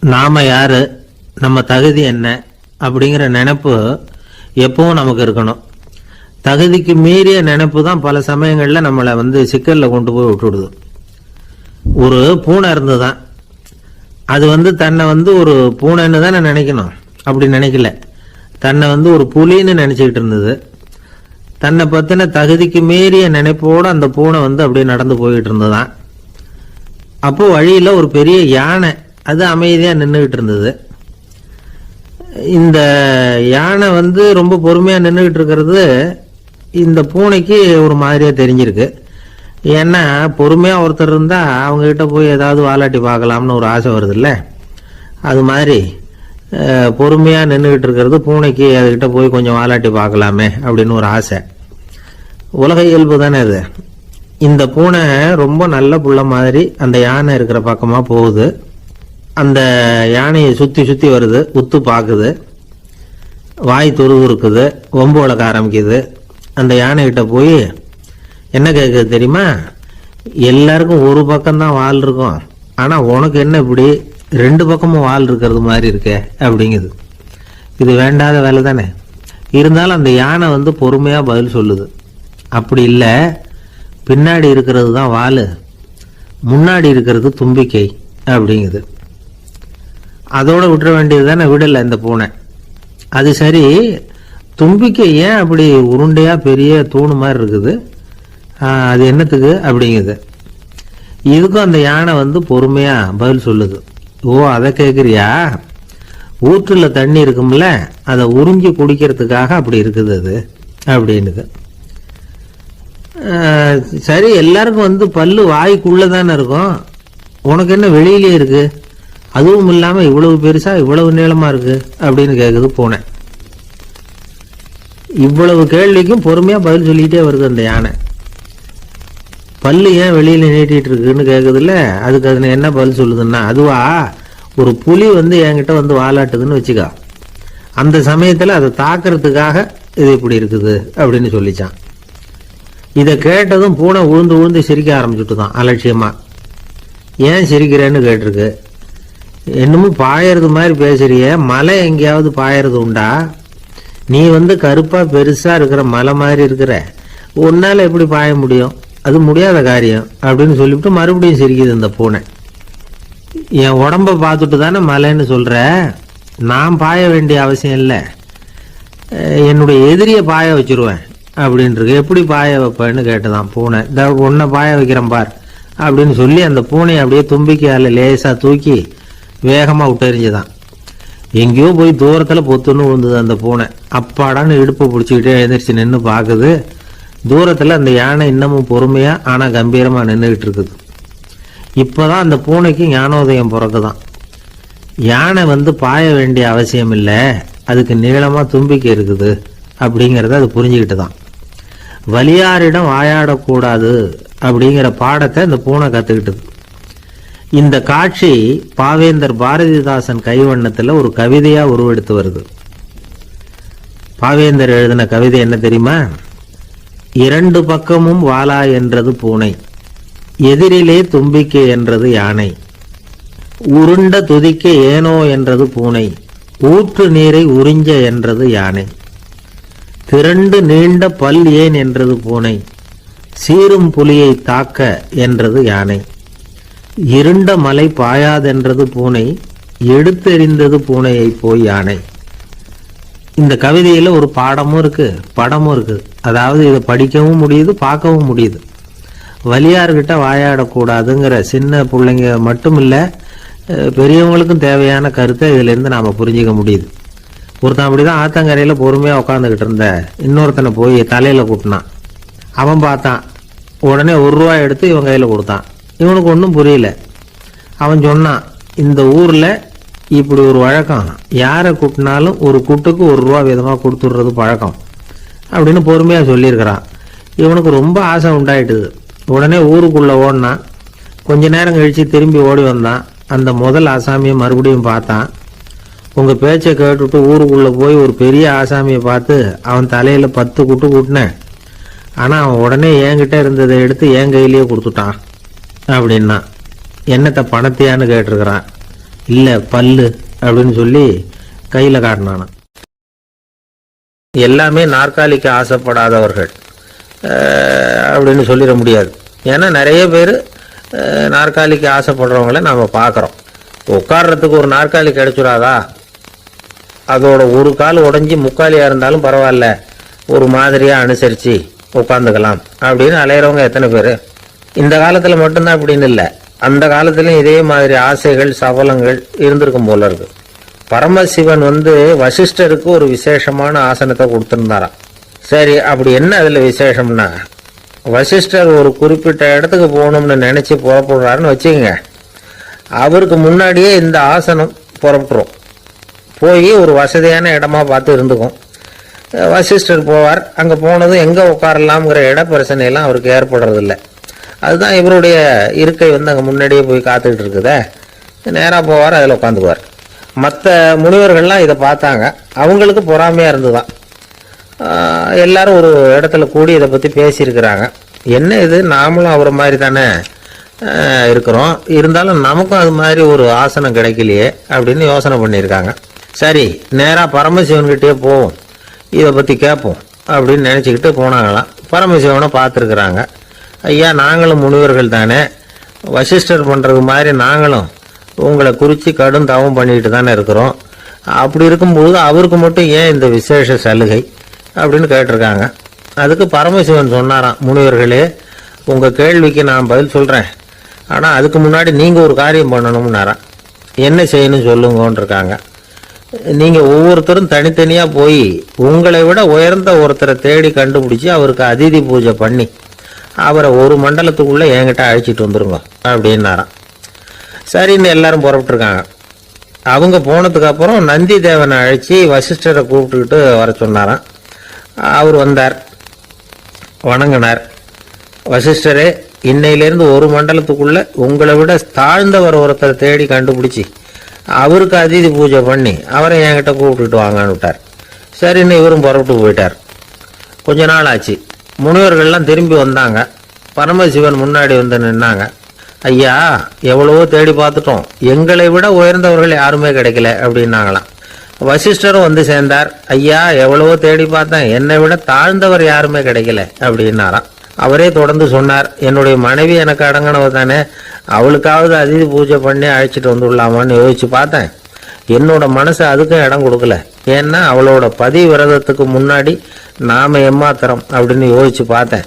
நாம யாரு, நம்ம தகுதி என்ன அப்படிங்கிற நினைப்பு எப்பவும் நமக்கு இருக்கணும். தகுதிக்கு மீறிய நினைப்பு தான் பல சமயங்களில் நம்மளை சிக்கலில் கொண்டு போய் விட்டுடுது. ஒரு பூனை இருந்துதான், அது தன்னை ஒரு பூனைன்னு தானே நினைக்கணும், அப்படி நினைக்கல. தன்னை ஒரு புலின்னு நினைச்சுக்கிட்டு இருந்தது. தன்னை பற்றின தகுதிக்கு மீறிய நினைப்போடு அந்த பூனை அப்படியே நடந்து போயிட்டு இருந்ததான். அப்போ வழியில் ஒரு பெரிய யானை அது அமைதியாக நின்றுக்கிட்டு இருந்தது. இந்த யானை ரொம்ப பொறுமையாக நின்றுக்கிட்டு இருக்கிறது இந்த பூனைக்கு ஒரு மாதிரியாக தெரிஞ்சிருக்கு. ஏன்னா பொறுமையாக ஒருத்தர் இருந்தால் அவங்ககிட்ட போய் ஏதாவது வாலாட்டி பார்க்கலாம்னு ஒரு ஆசை வருது இல்லை? அது மாதிரி பொறுமையாக நின்றுக்கிட்டு இருக்கிறது பூனைக்கு அதுக்கிட்ட போய் கொஞ்சம் வாலாட்டி பார்க்கலாமே அப்படின்னு ஒரு ஆசை. உலக இயல்பு தானே அது. இந்த பூனை ரொம்ப நல்ல புள்ள மாதிரி அந்த யானை இருக்கிற பக்கமாக போகுது. அந்த யானையை சுற்றி சுற்றி வருது, உத்து பார்க்குது, வாய் துருதுருக்குது, வம்பு வளர்க்க ஆரம்பிக்குது. அந்த யானைகிட்ட போய் என்ன கேட்குது தெரியுமா? எல்லாருக்கும் ஒரு பக்கம்தான் வால் இருக்கும், ஆனால் உனக்கு என்ன இப்படி ரெண்டு பக்கமும் வால் இருக்கிறது மாதிரி இருக்கே அப்படிங்குது. இது வேண்டாத வேலை தானே. இருந்தாலும் அந்த யானை பொறுமையாக பதில் சொல்லுது. அப்படி இல்லை, பின்னாடி இருக்கிறது தான் வால், முன்னாடி இருக்கிறது தும்பிக்கை அப்படிங்குது. அதோட விட்டுற வேண்டியது தானே, விடலை இந்த பூனை. அது சரி, தும்பிக்கை ஏன் அப்படி உருண்டையாக பெரிய தூணு மாதிரி இருக்குது, அது என்னத்துக்கு அப்படிங்குது. இதுக்கும் அந்த யானை பொறுமையாக பதில் சொல்லுது. ஓ, அதை கேட்குறியா? ஊற்றில் தண்ணி இருக்கும்ல, அதை உறிஞ்சி குடிக்கிறதுக்காக அப்படி இருக்குது அது அப்படின்னுது. சரி, எல்லாருக்கும் பல்லு வாய்க்குள்ளே தானே இருக்கும், உனக்கு என்ன வெளியிலே இருக்கு, அதுவும் இல்லாமல் இவ்வளவு பெருசா இவ்வளவு நீளமாக இருக்கு அப்படின்னு கேட்குது பூனை. இவ்வளவு கேள்விக்கும் பொறுமையாக பதில் சொல்லிக்கிட்டே வருது அந்த யானை. பல்லு ஏன் வெளியில் நீட்டிகிட்டு இருக்குன்னு கேட்குதுல்ல, அதுக்கு அது என்ன பதில் சொல்லுதுன்னா, அதுவா ஒரு புலி என்கிட்ட வாலாட்டுதுன்னு வச்சுக்கா, அந்த சமயத்தில் அதை தாக்குறதுக்காக இது இப்படி இருக்குது அப்படின்னு சொல்லிச்சான். இதை கேட்டதும் பூனை உழுந்து உழுந்து சிரிக்க ஆரம்பிச்சுட்டு தான் அலட்சியமாக. ஏன் சிரிக்கிறேன்னு கேட்டிருக்கு. என்னமோ பாயறது மாதிரி பேசுறிய, மலை எங்கேயாவது பாயறது உண்டா? நீ கருப்பாக பெருசாக இருக்கிற மலை மாதிரி இருக்கிற, உன்னால் எப்படி பாய முடியும், அது முடியாத காரியம் அப்படின்னு சொல்லிவிட்டு மறுபடியும் சிரிக்குது இந்த பூனை. என் உடம்பை பார்த்துட்டு தானே மலைன்னு சொல்கிற, நான் பாய வேண்டிய அவசியம் இல்லை, என்னுடைய எதிரியை பாய வச்சுருவேன் அப்படின்ட்டு. எப்படி பாய வைப்பேன்னு கேட்டுதான் பூனை. இந்த உன்னை பாய வைக்கிறேன் பார் அப்படின்னு சொல்லி அந்த பூனையை அப்படியே தும்பிக்கையால் லேசாக தூக்கி வேகமாக விட்டெறிஞ்சுதான். எங்கேயோ போய் தூரத்தில் பொத்துன்னு விழுந்தது அந்த பூனை. அப்பாடான்னு இடுப்பை பிடிச்சிக்கிட்டே எழுந்திரிச்சு நின்று பார்க்குது. தூரத்தில் அந்த யானை இன்னமும் பொறுமையாக ஆனால் கம்பீரமாக நின்றுக்கிட்டு இருக்குது. இப்போ தான் அந்த பூனைக்கு ஞானோதயம் பிறக்குதான். யானை பாய வேண்டிய அவசியம் இல்லை, அதுக்கு நீளமாக தும்பிக்கை இருக்குது அப்படிங்கிறத அது புரிஞ்சுக்கிட்டு தான். வலியாரிடம் வாயாடக்கூடாது அப்படிங்கிற பாடத்தை இந்த பூனை கற்றுக்கிட்டது. இந்த காட்சி பாவேந்தர் பாரதிதாசன் கைவண்ணத்தில் ஒரு கவிதையாக உருவெடுத்து வருது. பாவேந்தர் எழுதின கவிதை என்ன தெரியுமா? இரண்டு பக்கமும் வாலா என்றது பூனை, எதிரிலே தும்பிக்கை என்றது யானை, உருண்ட துதிக்க ஏனோ என்றது பூனை, ஊற்று நீரை உறிஞ்ச என்றது யானை, திரண்டு நீண்ட பல் ஏன் என்றது பூனை, சீரும் புலியை தாக்க என்றது யானை, இருண்ட மலை பாயாதென்றது பூனை, எடுத்தெறிந்தது பூனையை போய் யானை. இந்த கவிதையில் ஒரு பாடமும் இருக்கு, படமும் இருக்கு. அதாவது இதை படிக்கவும் முடியுது, பார்க்கவும் முடியுது. வலியார்கிட்ட வாயாடக்கூடாதுங்கிற சின்ன பிள்ளைங்க மட்டும் இல்லை, பெரியவங்களுக்கும் தேவையான கருத்தை இதிலிருந்து நாம் புரிஞ்சிக்க முடியுது. ஒருத்தன் அப்படிதான் ஆத்தங்கரையில் பொறுமையாக உட்காந்துக்கிட்டு இருந்த இன்னொருத்தனை போய் தலையில் கூட்டினான். அவன் பார்த்தான், உடனே ₹1 எடுத்து இவன் கையில் கொடுத்தான். இவனுக்கு ஒன்றும் புரியல. அவன் சொன்னான், இந்த ஊரில் இப்படி ஒரு வழக்கம், யாரை கூட்டினாலும் ஒரு கூட்டுக்கு ₹1 விதமாக கொடுத்துடுறது பழக்கம் அப்படின்னு பொறுமையாக சொல்லியிருக்கிறான். இவனுக்கு ரொம்ப ஆசை உண்டாயிட்டுது. உடனே ஊருக்குள்ளே ஓடினான். கொஞ்ச நேரம் கழித்து திரும்பி ஓடி வந்தான். அந்த முதல் ஆசாமியை மறுபடியும் பார்த்தான். உங்கள் பேச்சை கேட்டுவிட்டு ஊருக்குள்ளே போய் ஒரு பெரிய ஆசாமியை பார்த்து அவன் தலையில் 10 குட்டு கூட்டினேன், ஆனால் அவன் உடனே என்கிட்ட இருந்ததை எடுத்து என் கையிலேயே கொடுத்துட்டான் அப்படின்னா. என்னத்தை பணத்தையான்னு கேட்டிருக்கிறான். இல்ல பல்லு அப்படின்னு சொல்லி கையில காட்டினானா. எல்லாமே நாற்காலிக்கு ஆசைப்படாதவர்கள் அப்படின்னு சொல்லிட முடியாது. ஏன்னா நிறைய பேர் நாற்காலிக்கு ஆசைப்படுறவங்கள நாம பார்க்குறோம். உட்கார்றதுக்கு ஒரு நாற்காலி கிடைச்சிடாதா, அதோட ஒரு கால் உடஞ்சி முக்காலியாக இருந்தாலும் பரவாயில்ல, ஒரு மாதிரியாக அனுசரித்து உட்காந்துக்கலாம் அப்படின்னு அலையிறவங்க எத்தனை பேர். இந்த காலத்தில் மட்டும்தான் அப்படின்னு இல்லை, அந்த காலத்துலையும் இதே மாதிரி ஆசைகள் சபலங்கள் இருந்திருக்கும் போல இருக்கு. பரமசிவன் வசிஷ்டருக்கு ஒரு விசேஷமான ஆசனத்தை கொடுத்துருந்தாராம். சரி, அப்படி என்ன அதில் விசேஷம்னா, வசிஷ்டர் ஒரு குறிப்பிட்ட இடத்துக்கு போகணும்னு நினச்சி புறப்படுறாருன்னு வச்சுக்கோங்க. அவருக்கு முன்னாடியே இந்த ஆசனம் புறப்பட்டுரும். போய் ஒரு வசதியான இடமா பார்த்து இருந்துக்கும். வசிஷ்டர் போவார். அங்கே போனதும் எங்கே உட்காரலாம்ங்கிற இட பிரச்சனையெல்லாம் அவருக்கு ஏற்படுறதில்லை. அதுதான் இவருடைய இருக்கை அங்கே முன்னாடியே போய் காத்துக்கிட்டு இருக்குதே. நேராக போவார், அதில் உட்காந்துக்குவார். மற்ற முனிவர்கள்லாம் இதை பார்த்தாங்க. அவங்களுக்கு பொறாமையாக இருந்துதான். எல்லாரும் ஒரு இடத்துல கூடி இதை பற்றி பேசியிருக்கிறாங்க. என்ன இது, நாமளும் அவரை மாதிரி தானே இருக்கிறோம், இருந்தாலும் நமக்கும் அது மாதிரி ஒரு ஆசனம் கிடைக்கலையே அப்படின்னு யோசனை பண்ணியிருக்காங்க. சரி, நேராக பரமசிவன்கிட்டே போவோம், இதை பற்றி கேட்போம் அப்படின்னு நினச்சிக்கிட்டு போனாங்களாம். பரமசிவனை பார்த்துருக்குறாங்க. ஐயா, நாங்களும் முனிவர்கள் தானே, வசிஷ்டர் பண்ணுறது மாதிரி நாங்களும் உங்களை குறித்து கடும் தவம் பண்ணிட்டு தானே இருக்கிறோம். அப்படி இருக்கும்போது அவருக்கு மட்டும் ஏன் இந்த விசேஷ சலுகை அப்படின்னு கேட்டிருக்காங்க. அதுக்கு பரமசிவன் சொன்னாராம், முனிவர்களே, உங்கள் கேள்விக்கு நான் பதில் சொல்கிறேன், ஆனால் அதுக்கு முன்னாடி நீங்கள் ஒரு காரியம் பண்ணணும்னாராம். என்ன செய்யணும் சொல்லுங்கன்னு இருக்காங்க. நீங்கள் ஒவ்வொருத்தரும் தனித்தனியாக போய் உங்களை விட உயர்ந்த ஒருத்தரை தேடி கண்டுபிடிச்சி அவருக்கு அதிதி பூஜை பண்ணி அவரை ஒரு மண்டலத்துக்குள்ளே என்கிட்ட அழைச்சிட்டு வந்துருங்க அப்படின்னாராம். சரின்னு எல்லாரும் புறப்பட்டுருக்காங்க. அவங்க போனதுக்கு அப்புறம் நந்தி தேவனை அழைச்சி வசிஷ்டரை கூப்பிட்டுக்கிட்டு வர சொன்னாராம். அவர் வந்தார், வணங்கினார். வசிஷ்டரே, இன்னையிலேருந்து ஒரு மண்டலத்துக்குள்ள உங்களை விட தாழ்ந்தவர் ஒருத்தரை தேடி கண்டுபிடிச்சி அவருக்கு அதிதி பூஜை பண்ணி அவரை என்கிட்ட கூப்பிட்டுட்டு வாங்கன்னு விட்டார். சரின்னு இவரும் புறப்பட்டு போயிட்டார். கொஞ்ச நாள் ஆச்சு. முனிவர்கள்லாம் திரும்பி வந்தாங்க. பரமசிவன் முன்னாடி நின்னாங்க. ஐயா, எவ்வளவோ தேடி பார்த்துட்டோம், எங்களை விட உயர்ந்தவர்கள் யாருமே கிடைக்கல அப்படின்னாங்களாம். வசிஷ்டரும் சேர்ந்தார். ஐயா, எவ்வளவோ தேடி பார்த்தேன், என்னை விட தாழ்ந்தவர் யாருமே கிடைக்கல அப்படின்னாராம். அவரே தொடர்ந்து சொன்னார், என்னுடைய மனைவி எனக்கு அடங்கினவ தானே, அவளுக்காவது அதிதி பூஜை பண்ணி அழைச்சிட்டு வந்துடலாமான்னு யோசிச்சு பார்த்தேன். என்னோட மனசு அதுக்கும் இடம் கொடுக்கல. ஏன்னா அவளோட பதி விரதத்துக்கு முன்னாடி நாம ஏமாத்திரம் அப்படின்னு யோசிச்சு பார்த்தேன்.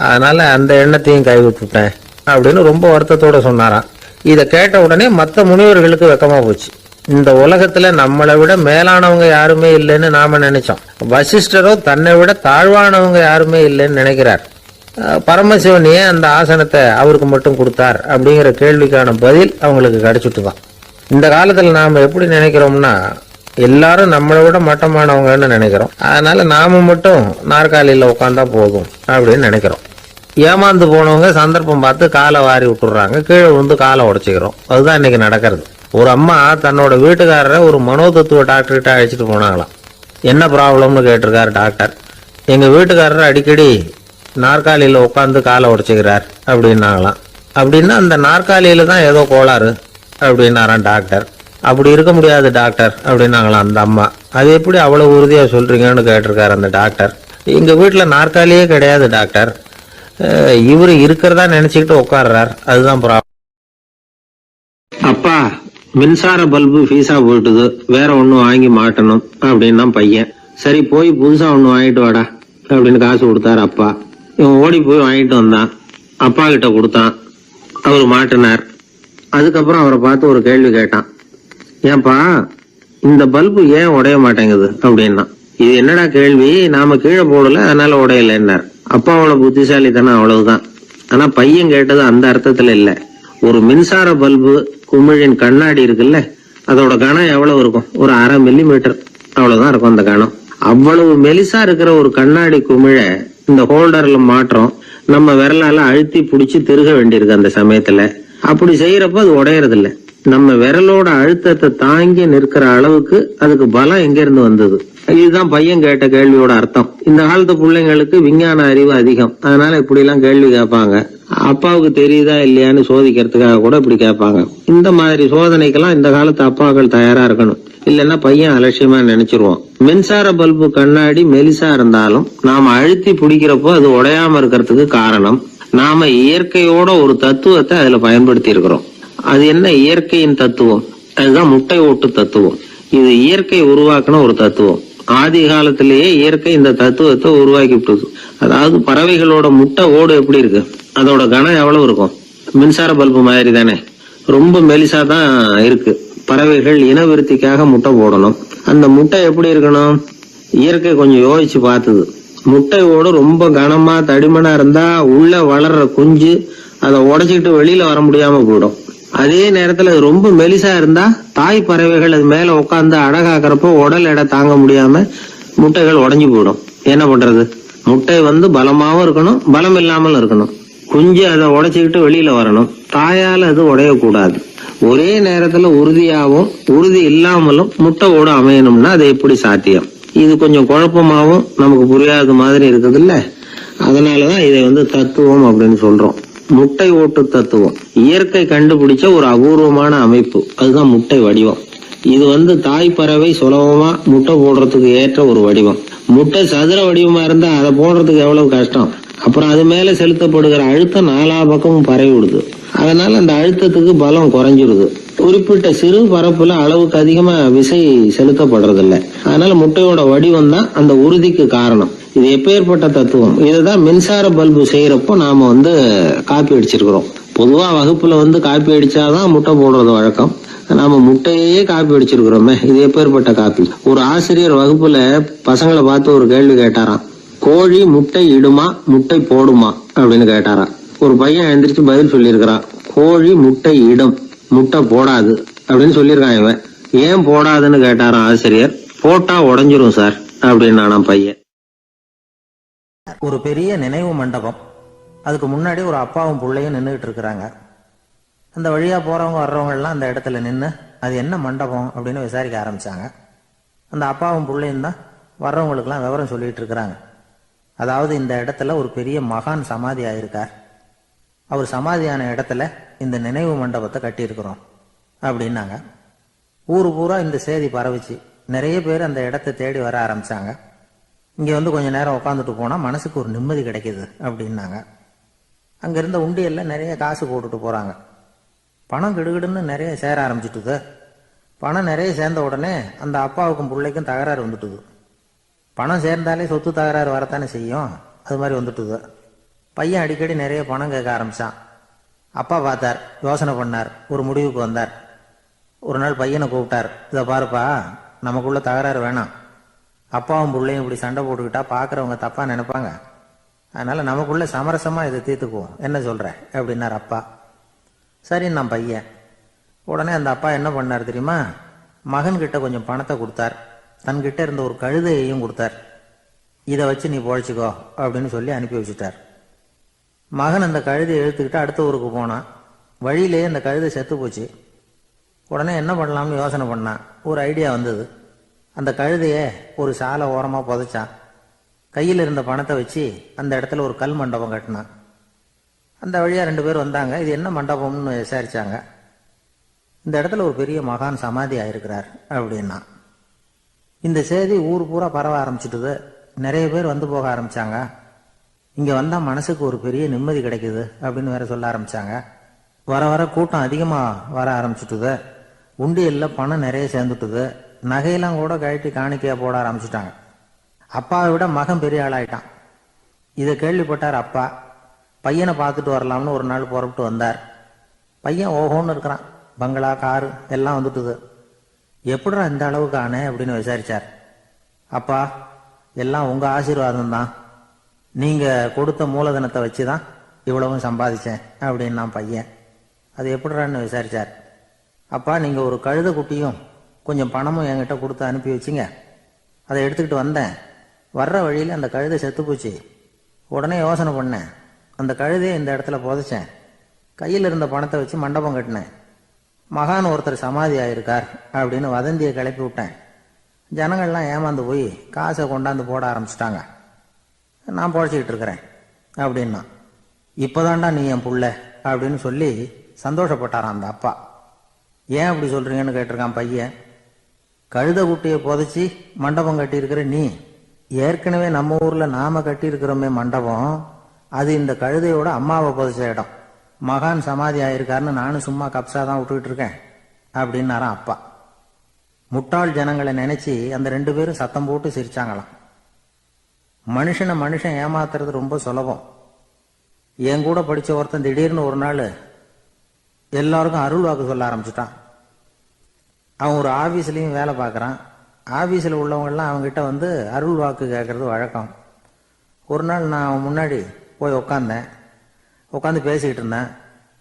அதனால அந்த எண்ணத்தையும் கைவிட்டுட்டேன் அப்படின்னு ரொம்ப வருத்தத்தோட சொன்னாராம். இதை கேட்ட உடனே மற்ற முனிவர்களுக்கு வெக்கமா போச்சு. இந்த உலகத்துல நம்மளை விட மேலானவங்க யாருமே இல்லைன்னு நாம நினைச்சோம். வசிஷ்டரோ தன்னை விட தாழ்வானவங்க யாருமே இல்லைன்னு நினைக்கிறார். பரமசிவன் ஏன் அந்த ஆசனத்தை அவருக்கு மட்டும் கொடுத்தார் அப்படிங்கிற கேள்விக்கான பதில் அவங்களுக்கு கிடைச்சிட்டு தான். இந்த காலத்துல நாம எப்படி நினைக்கிறோம்னா, எல்லாரும் நம்மளை விட மட்டமானவங்கன்னு நினைக்கிறோம். அதனால நாம மட்டும் நாற்காலியில் உட்காந்தா போதும் அப்படின்னு நினைக்கிறோம். ஏமாந்து போனவங்க சந்தர்ப்பம் பார்த்து காலை வாரி விட்டுறாங்க, கீழே விழுந்து காலை உடைச்சிக்கிறோம். அதுதான் இன்னைக்கு நடக்கிறது. ஒரு அம்மா தன்னோட வீட்டுக்காரரை ஒரு மனோதத்துவ டாக்டர்கிட்ட அழைச்சிட்டு போனாங்களாம். என்ன ப்ராப்ளம்னு கேட்டிருக்காரு டாக்டர். எங்க வீட்டுக்காரர் அடிக்கடி நாற்காலியில் உட்காந்து காலை உடைச்சிக்கிறார் அப்படின்னாங்களாம். அப்படின்னா அந்த நாற்காலியில தான் ஏதோ கோளாறு அப்படின்னாராம் டாக்டர். அப்படி இருக்க முடியாது டாக்டர் அப்படின்னாங்களாம் அந்த அம்மா. அது எப்படி அவ்வளவு உறுதியா சொல்றீங்கன்னு கேட்டிருக்காரு அந்த டாக்டர். எங்க வீட்டுல நாற்காலியே கிடையாது டாக்டர், இவரு இருக்கிறதா நினைச்சுக்கிட்டு உட்கார்றார், அதுதான் ப்ராப்ளம். அப்பா, மின்சார பல்பு ஃபீஸா போயிட்டுது, வேற ஒண்ணு வாங்கி மாட்டணும் அப்படின்னா பையன். சரி, போய் புதுசா ஒண்ணு வாங்கிட்டு வாடா அப்படின்னு காசு கொடுத்தாரு அப்பா. இவன் ஓடி போய் வாங்கிட்டு வந்தான். அப்பா கிட்ட கொடுத்தான். அவர் மாட்டினார். அதுக்கப்புறம் அவரை பார்த்து ஒரு கேள்வி கேட்டான். ஏன்பா, இந்த பல்பு ஏன் உடைய மாட்டேங்குது அப்படின்னா. இது என்னடா கேள்வி, நாம கீழே போடல அதனால உடையலன்னார். அப்பாவோட புத்திசாலித்தனம் அவ்வளவுதான். ஆனா பையன் கேட்டது அந்த அர்த்தத்துல இல்ல. ஒரு மின்சார பல்பு குமிழின் கண்ணாடி இருக்குல்ல, அதோட கனம் எவ்வளவு இருக்கும், ஒரு 1/2 மில்லிமீட்டர் அவ்வளவுதான் இருக்கும் அந்த கனம். அவ்வளவு மெலிசா இருக்கிற ஒரு கண்ணாடி குமிழ இந்த ஹோல்டர்ல மாற்றம் நம்ம விரலால அழுத்தி பிடிச்சி திருக வேண்டியிருக்கு. அந்த சமயத்துல அப்படி செய்யறப்ப அது உடையறது இல்ல. நம்ம விரலோட அழுத்தத்தை தாங்கி நிற்கிற அளவுக்கு அதுக்கு பலம் எங்க இருந்து வந்தது? இதுதான் பையன் கேட்ட கேள்வியோட அர்த்தம். இந்த காலத்து பிள்ளைங்களுக்கு விஞ்ஞான அறிவு அதிகம், அதனால இப்படி எல்லாம் கேள்வி கேட்பாங்க. அப்பாவுக்கு தெரியுதா இல்லையான்னு சோதிக்கிறதுக்காக கூட இப்படி கேட்பாங்க. இந்த மாதிரி சோதனைக்கெல்லாம் இந்த காலத்து அப்பாக்கள் தயாரா இருக்கணும். இல்லைன்னா பையன் அலட்சியமா நினைச்சிருவான். மின்சார பல்பு கண்ணாடி மெலிசா இருந்தாலும் நாம அழுத்தி பிடிக்கிறப்போ அது உடையாம இருக்கிறதுக்கு காரணம் நாம இயற்கையோட ஒரு தத்துவத்தை அதுல பயன்படுத்தி இருக்கிறோம். அது என்ன இயற்கையின் தத்துவம்? அதுதான் முட்டை ஓட்டு தத்துவம். இது இயற்கை உருவாக்கின ஒரு தத்துவம். ஆதி காலத்திலேயே இயற்கை இந்த தத்துவத்தை உருவாக்கி விட்டது. அதாவது பறவைகளோட முட்டை ஓடு எப்படி இருக்கு, அதோட கனம் எவ்வளவு இருக்கும்? மின்சார பல்பு மாதிரி தானே, ரொம்ப மெலிசா தான் இருக்கு. பறவைகள் இனவிருத்திக்காக முட்டை போடணும். அந்த முட்டை எப்படி இருக்கணும்? இயற்கை கொஞ்சம் யோசிச்சு பார்த்தது. முட்டை ஓடு ரொம்ப கனமா தடிமனா இருந்தா உள்ள வளர்ற குஞ்சு அதை உடைச்சிட்டு வெளியில வர முடியாம போயிடும். அதே நேரத்துல அது ரொம்ப மெலிசா இருந்தா தாய் பறவைகள் அது மேல உட்காந்து அடகாக்குறப்போ உடல் எடை தாங்க முடியாம முட்டைகள் உடைஞ்சு போயிடும். என்ன பண்றது? முட்டை பலமாவும் இருக்கணும், பலம் இல்லாமலும் இருக்கணும். குஞ்சு அதை உடைச்சுக்கிட்டு வெளியில வரணும். தாயால அது உடையக்கூடாது. ஒரே நேரத்துல உறுதியாகவும் உறுதி இல்லாமலும் முட்டை ஓடு அமையணும்னா அது எப்படி சாத்தியம்? இது கொஞ்சம் குழப்பமாவும் நமக்கு புரியாத மாதிரி இருக்குது இல்ல. அதனாலதான் இதை தத்துவம் அப்படின்னு சொல்றோம். முட்டை ஓட்டு தத்துவம் இயற்கை கண்டுபிடிச்ச ஒரு அபூர்வமான அமைப்பு. அதுதான் முட்டை வடிவம். இது தாய் பறவை சுலபமா முட்டை போடுறதுக்கு ஏற்ற ஒரு வடிவம். முட்டை சதுர வடிவமா இருந்தா அதை போடுறதுக்கு எவ்வளவு கஷ்டம். அப்புறம் அது மேல செலுத்தப்படுகிற அழுத்தம் நாலா பக்கமும் பரவி விடுது. அதனால அந்த அழுத்தத்துக்கு பலம் குறைஞ்சிருது. குறிப்பிட்ட சிறு பரப்புல அளவுக்கு அதிகமா விசை செலுத்தப்படுறது இல்லை. அதனால முட்டையோட வடிவம் தான் அந்த உறுதிக்கு காரணம். இது எப்பேற்பட்ட தத்துவம். இதுதான் மின்சார பல்பு செய்யறப்போ நாம காப்பி அடிச்சிருக்கிறோம். பொதுவா வகுப்புல காப்பி அடிச்சாதான் முட்டை போடுறது வழக்கம். நாம முட்டையே காப்பி அடிச்சிருக்கிறோமே, இது எப்பேற்பட்ட காப்பி. ஒரு ஆசிரியர் வகுப்புல பசங்களை பார்த்து ஒரு கேள்வி கேட்டாராம். கோழி முட்டை இடுமா, முட்டை போடுமா அப்படின்னு கேட்டாராம். ஒரு பையன் எந்திரிச்சு பதில் சொல்லியிருக்கிறான். கோழி முட்டை இடும், முட்டை போடாது அப்படின்னு சொல்லியிருக்கான். இவன் ஏன் போடாதுன்னு கேட்டாராம் ஆசிரியர். போட்டா உடஞ்சிரும் சார் அப்படின்னு பையன். ஒரு பெரிய நினைவு மண்டபம். அதுக்கு முன்னாடி ஒரு அப்பாவும் பிள்ளையும் நின்றுகிட்டு இருக்கிறாங்க. அந்த வழியா போறவங்க வர்றவங்க எல்லாம் அந்த இடத்துல நின்று அது என்ன மண்டபம் அப்படின்னு விசாரிக்க ஆரம்பிச்சாங்க. அந்த அப்பாவும் பிள்ளையும் தான் வர்றவங்களுக்கெல்லாம் விவரம் சொல்லிட்டு இருக்கிறாங்க. அதாவது இந்த இடத்துல ஒரு பெரிய மகான் சமாதி ஆயிருக்கார். அவர் சமாதியான இடத்துல இந்த நினைவு மண்டபத்தை கட்டியிருக்கிறோம் அப்படின்னாங்க. ஊரு பூரா இந்த செய்தி பரவிச்சு. நிறைய பேர் அந்த இடத்தை தேடி வர ஆரம்பிச்சாங்க. இங்க கொஞ்ச நேரம் உட்காந்துட்டு போனா மனசுக்கு ஒரு நிம்மதி கிடைக்குது அப்படின்னாங்க. அங்க இருந்த உண்டியல்ல நிறைய காசு போட்டுட்டு போறாங்க. பணம் கிடுகிடுன்னு நிறைய சேர ஆரம்பிச்சுட்டுது. பணம் நிறைய சேர்ந்த உடனே அந்த அப்பாவுக்கும் பிள்ளைக்கும் தகராறு வந்துட்டுது. பணம் சேர்ந்தாலே சொத்து தகராறு வரத்தானே செய்யும். அது மாதிரி வந்துட்டுது. பையன் அடிக்கடி நிறைய பணம் கேட்க ஆரம்பிச்சான். அப்பா பார்த்தார், யோசனை பண்ணார், ஒரு முடிவுக்கு வந்தார். ஒரு நாள் பையனை கூப்பிட்டார். இதை பாருப்பா, நமக்குள்ள தகராறு வேணாம். அப்பாவும் பிள்ளையும் இப்படி சண்டை போட்டுக்கிட்டா பாக்குறவங்க தப்பா நினைப்பாங்க. அதனால நமக்குள்ள சமரசமா இதை தீர்த்துக்குவோம், என்ன சொல்ற அப்படின்னார் அப்பா. சரி நான் பையன். உடனே அந்த அப்பா என்ன பண்ணார் தெரியுமா? மகன்கிட்ட கொஞ்சம் பணத்தை கொடுத்தார். தன்கிட்ட இருந்த ஒரு கழுதையையும் கொடுத்தார். இதை வச்சு நீ பொழைச்சிக்கோ அப்படின்னு சொல்லி அனுப்பி வச்சுட்டார். மகன் அந்த கழுதையை இழுத்துக்கிட்டு அடுத்த ஊருக்கு போனான். வழியிலேயே அந்த கழுதை செத்து போச்சு. உடனே என்ன பண்ணலாம்னு யோசனை பண்ணான். ஒரு ஐடியா வந்தது. அந்த கழுதையை ஒரு சாலை ஓரமாக புதைச்சான். கையில் இருந்த பணத்தை வச்சு அந்த இடத்துல ஒரு கல் மண்டபம் கட்டினான். அந்த வழியாக 2 பேர் வந்தாங்க. இது என்ன மண்டபம்னு விசாரிச்சாங்க. இந்த இடத்துல ஒரு பெரிய மகான் சமாதி ஆயிருக்கிறார் அப்படின்னா. இந்த செய்தி ஊர் பூரா பரவ ஆரம்பிச்சுட்டுது. நிறைய பேர் வந்து போக ஆரம்பிச்சாங்க. இங்கே வந்தால் மனசுக்கு ஒரு பெரிய நிம்மதி கிடைக்குது அப்படின்னு வேற சொல்ல ஆரம்பிச்சாங்க. வர வர கூட்டம் அதிகமாக வர ஆரம்பிச்சுட்டுது. உண்டியலில் பணம் நிறைய சேர்ந்துட்டுது. நகையெல்லாம் கூட கழட்டி காணிக்கையா போட ஆரம்பிச்சுட்டாங்க. அப்பாவை விட மகன் பெரிய ஆளாயிட்டான். இதை கேள்விப்பட்டார் அப்பா. பையனை பார்த்துட்டு வரலாம்னு ஒரு நாள் புறப்பட்டு வந்தார். பையன் ஓஹோன்னு இருக்கிறான். பங்களா, காரு எல்லாம் வந்துட்டுது. எப்படிடா இந்த அளவுக்கு ஆனே அப்படின்னு விசாரிச்சார். அப்பா, எல்லாம் உங்க ஆசீர்வாதம் தான். நீங்க கொடுத்த மூலதனத்தை வச்சுதான் இவ்வளவும் சம்பாதிச்சேன் அப்படின்னு நான் பையன். அது எப்படிறான்னு விசாரிச்சார். அப்பா, நீங்க ஒரு கழுதை குட்டியும் கொஞ்சம் பணமும் என்கிட்ட கொடுத்து அனுப்பி வச்சிங்க. அதை எடுத்துக்கிட்டு வந்தேன். வர்ற வழியில் அந்த கழுதை செத்து போச்சு. உடனே யோசனை பண்ணேன். அந்த கழுதையை இந்த இடத்துல புதைச்சேன். கையில் இருந்த பணத்தை வச்சு மண்டபம் கட்டினேன். மகான் ஒருத்தர் சமாதி ஆயிருக்கார் அப்படின்னு வதந்தியை கிளப்பி விட்டேன். ஜனங்கள்லாம் ஏமாந்து போய் காசை கொண்டாந்து போட ஆரம்பிச்சிட்டாங்க. நான் பொழைச்சிக்கிட்டு இருக்கிறேன் அப்படின்னா. இப்போதான்டா நீ என் புள்ள அப்படின்னு சொல்லி சந்தோஷப்பட்டாரான் அந்த அப்பா. ஏன் அப்படி சொல்றீங்கன்னு கேட்டிருக்கான் பையன். கழுத குட்டியை புதைச்சி மண்டபம் கட்டியிருக்கிற நீ, ஏற்கனவே நம்ம ஊர்ல நாம கட்டியிருக்கிறோமே மண்டபம், அது இந்த கழுதையோட அம்மாவை புதைச்ச இடம். மகான் சமாதி ஆயிருக்காருன்னு நானும் சும்மா கப்சா தான் விட்டுக்கிட்டு இருக்கேன் அப்படின்னாரான் அப்பா. முட்டாள் ஜனங்களை நினைச்சு அந்த 2 பேரும் சத்தம் போட்டு சிரிச்சாங்களாம். மனுஷன் ஏமாத்துறது ரொம்ப சுலபம். என் கூட படிச்ச ஒருத்தன் திடீர்னு ஒரு நாள் எல்லாருக்கும் அருள் வாக்கு சொல்ல ஆரம்பிச்சுட்டான். அவன் ஒரு ஆபீஸ்லயும் வேலை பார்க்கறான். ஆபீஸ்ல உள்ளவங்கெல்லாம் அவங்ககிட்ட வந்து அருள் வாக்கு கேட்கறது வழக்கம். ஒரு நாள் நான் அவன் முன்னாடி போய் உட்காந்து பேசிக்கிட்டு இருந்தேன்.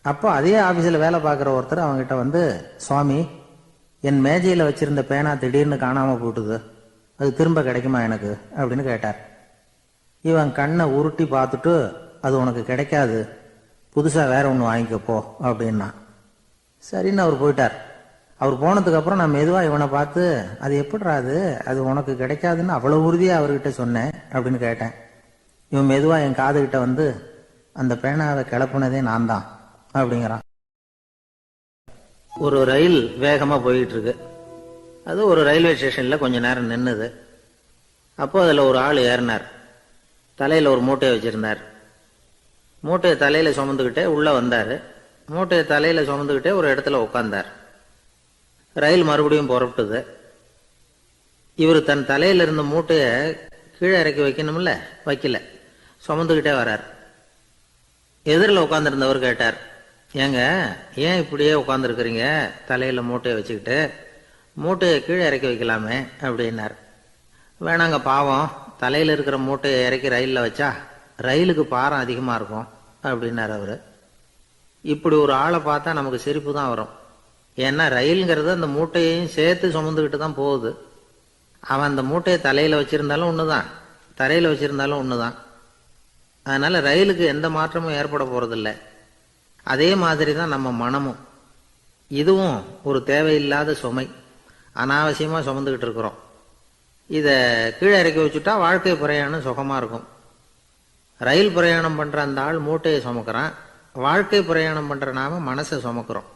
அப்போ அதே ஆபீஸ்ல வேலை பார்க்குற ஒருத்தர் அவங்ககிட்ட வந்து, சுவாமி, என் மேஜையில் வச்சிருந்த பேனா திடீர்னு காணாம போட்டுது, அது திரும்ப கிடைக்குமா எனக்கு அப்படின்னு கேட்டார். இவன் கண்ணை உருட்டி பார்த்துட்டு, அது உனக்கு கிடைக்காது, புதுசா வேற ஒன்று வாங்கிக்கப்போ அப்படின்னா. சரின்னு அவர் போயிட்டார். அவர் போனதுக்கு அப்புறம் நான் மெதுவா இவனை பார்த்து, அது எப்படிடா அது உனக்கு கிடைக்காதுன்னு அவ்வளவு உறுதியா அவர்கிட்ட சொன்னேன் அப்படின்னு கேட்டேன். இவன் மெதுவா என் காதுகிட்ட வந்து, அந்த பேனாவை கிளப்புனதே நான் தான் அப்படிங்கிறான். ஒரு ரயில் வேகமா போயிட்டு இருக்கு. அது ஒரு ரயில்வே ஸ்டேஷன்ல கொஞ்ச நேரம் நின்னுது. அப்போ அதுல ஒரு ஆள் ஏறினார். தலையில ஒரு மூட்டையை வச்சிருந்தார். மூட்டையை தலையில சுமந்துக்கிட்டே உள்ள வந்தாரு. மூட்டையை தலையில சுமந்துக்கிட்டே ஒரு இடத்துல உட்கார்ந்தார். ரயில் மறுபடியும் புறப்பட்டது. இவர் தன் தலையில இருந்த மூட்டையை கீழே இறக்கி வைக்கணும்ல, வைக்கல, சுமந்துக்கிட்டே வர்றார். எதிரில் உட்காந்துருந்தவர் கேட்டார், ஏங்க ஏன் இப்படியே உட்காந்துருக்குறீங்க தலையில மூட்டையை வச்சுக்கிட்டு, மூட்டையை கீழே இறக்கி வைக்கலாமே அப்படின்னார். வேணாங்க, பாவம், தலையில இருக்கிற மூட்டையை இறக்கி ரயிலில் வச்சா ரயிலுக்கு பாரம் அதிகமா இருக்கும் அப்படின்னார் அவரு. இப்படி ஒரு ஆளை பார்த்தா நமக்கு சிரிப்பு தான் வரும். ஏன்னா ரயிலுங்கிறது அந்த மூட்டையையும் சேர்த்து சுமந்துக்கிட்டு தான் போகுது. அவன் அந்த மூட்டையை தலையில வச்சிருந்தாலும் ஒண்ணுதான், தரையில வச்சிருந்தாலும் ஒண்ணுதான். அதனால ரயிலுக்கு எந்த மாற்றமும் ஏற்பட போறதில்லை. அதே மாதிரி தான் நம்ம மனமும். இதுவும் ஒரு தேவையில்லாத சுமை, அனாவசியமா சுமந்துக்கிட்டு இருக்கிறோம். இதை கீழே இறக்கி வச்சுட்டா வாழ்க்கை பிரயாணம் சுகமா இருக்கும். ரயில் பிரயாணம் பண்ற அந்த ஆள் மூட்டையை சுமக்கிறான், வாழ்க்கை பிரயாணம் பண்ற நாம மனசை சுமக்கிறோம்.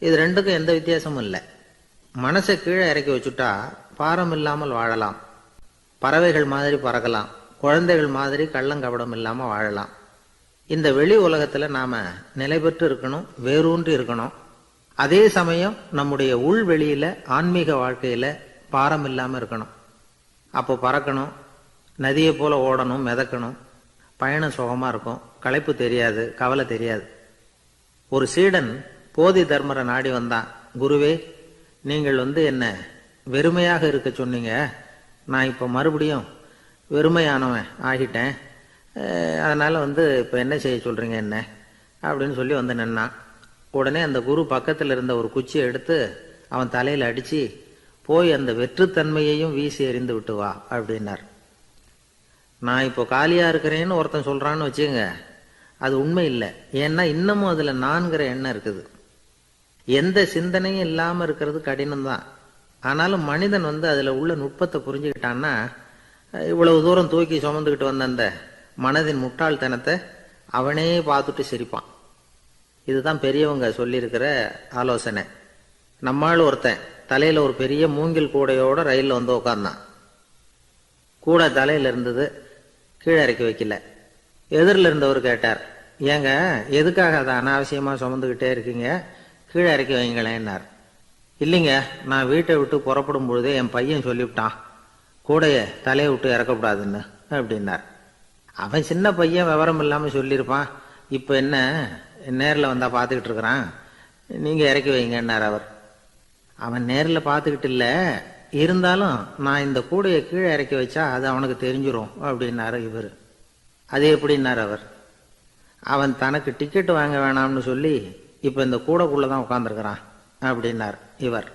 இது ரெண்டுக்கும் எந்த வித்தியாசமும் இல்லை. மனசை கீழே இறக்கி வச்சுட்டா பாரம் இல்லாமல் வாழலாம், பறவைகள் மாதிரி பறக்கலாம், குழந்தைகள் மாதிரி கள்ளங்கபடம் இல்லாம வாழலாம். இந்த வெளி உலகத்துல நாம நிலை பெற்று இருக்கணும், வேரூன்றி இருக்கணும். அதே சமயம் நம்முடைய உள் வெளியில ஆன்மீக வாழ்க்கையில பாரம் இல்லாம இருக்கணும். அப்போ பறக்கணும், நதியை போல ஓடணும், மிதக்கணும், பயணம் சுகமா இருக்கும், களைப்பு தெரியாது, கவலை தெரியாது. ஒரு சீடன் போதி தர்மரை நாடி வந்தான். குருவே, நீங்கள் என்ன வெறுமையாக இருக்க சொன்னீங்க, நான் இப்ப மறுபடியும் வெறுமையானவன் ஆகிட்டேன், அதனால இப்ப என்ன செய்ய சொல்றீங்க என்ன அப்படின்னு சொல்லி நின்னான். உடனே அந்த குரு பக்கத்தில் இருந்த ஒரு குச்சியை எடுத்து அவன் தலையில அடிச்சு, போய் அந்த வெற்றுத்தன்மையையும் வீசி எறிந்து விட்டு வா அப்படின்னார். நான் இப்போ காலியா இருக்கிறேன்னு ஒருத்தன் சொல்றான்னு வச்சுங்க, அது உண்மை இல்லை. ஏன்னா இன்னமும் அதுல நான்கிற எண்ணம் இருக்குது. எந்த சிந்தனையும் இல்லாம இருக்கிறது கடினம்தான். ஆனாலும் மனிதன் அதுல உள்ள நுட்பத்தை புரிஞ்சுக்கிட்டான்னா, இவ்வளவு தூரம் தூக்கி சுமந்துக்கிட்டு வந்த அந்த மனதின் முட்டாள்தனத்தை அவனே பார்த்துட்டு சிரிப்பான். இதுதான் பெரியவங்க சொல்லியிருக்கிற ஆலோசனை. நம்மால் ஒருத்தன் தலையில ஒரு பெரிய மூங்கில் கூடையோட ரயில்ல உட்கார்ந்தான். கூடை தலையில இருந்தது, கீழே இறக்கி வைக்கல. எதிரில் இருந்தவர் கேட்டார், ஏங்க எதுக்காக அதை அனாவசியமா சுமந்துக்கிட்டே இருக்கீங்க, கீழே இறக்கி வைங்களேன்னார். இல்லைங்க, நான் வீட்டை விட்டு புறப்படும் பொழுதே என் பையன் சொல்லிவிட்டான், கூடைய தலையை விட்டு இறக்கக்கூடாதுன்னு அப்படின்னார். அவன் சின்ன பையன், விவரம் இல்லாம சொல்லியிருப்பான். இப்ப என்ன நேரில் வந்தா பார்த்துக்கிட்டு இருக்கிறான், நீங்க இறக்கி வைங்கன்னார் அவர். அவன் நேரில் பார்த்துக்கிட்டு இல்லை, இருந்தாலும் நான் இந்த கூடையை கீழே இறக்கி வச்சா அது அவனுக்கு தெரிஞ்சிடும் அப்படின்னாரு இவர். அது எப்படின்னார் அவர். அவன் தனக்கு டிக்கெட் வாங்க வேணாம்னு சொல்லி இப்ப இந்த கூடைக்குள்ளதான் உட்கார்ந்துருக்கிறான் அப்படின்னார் இவர்.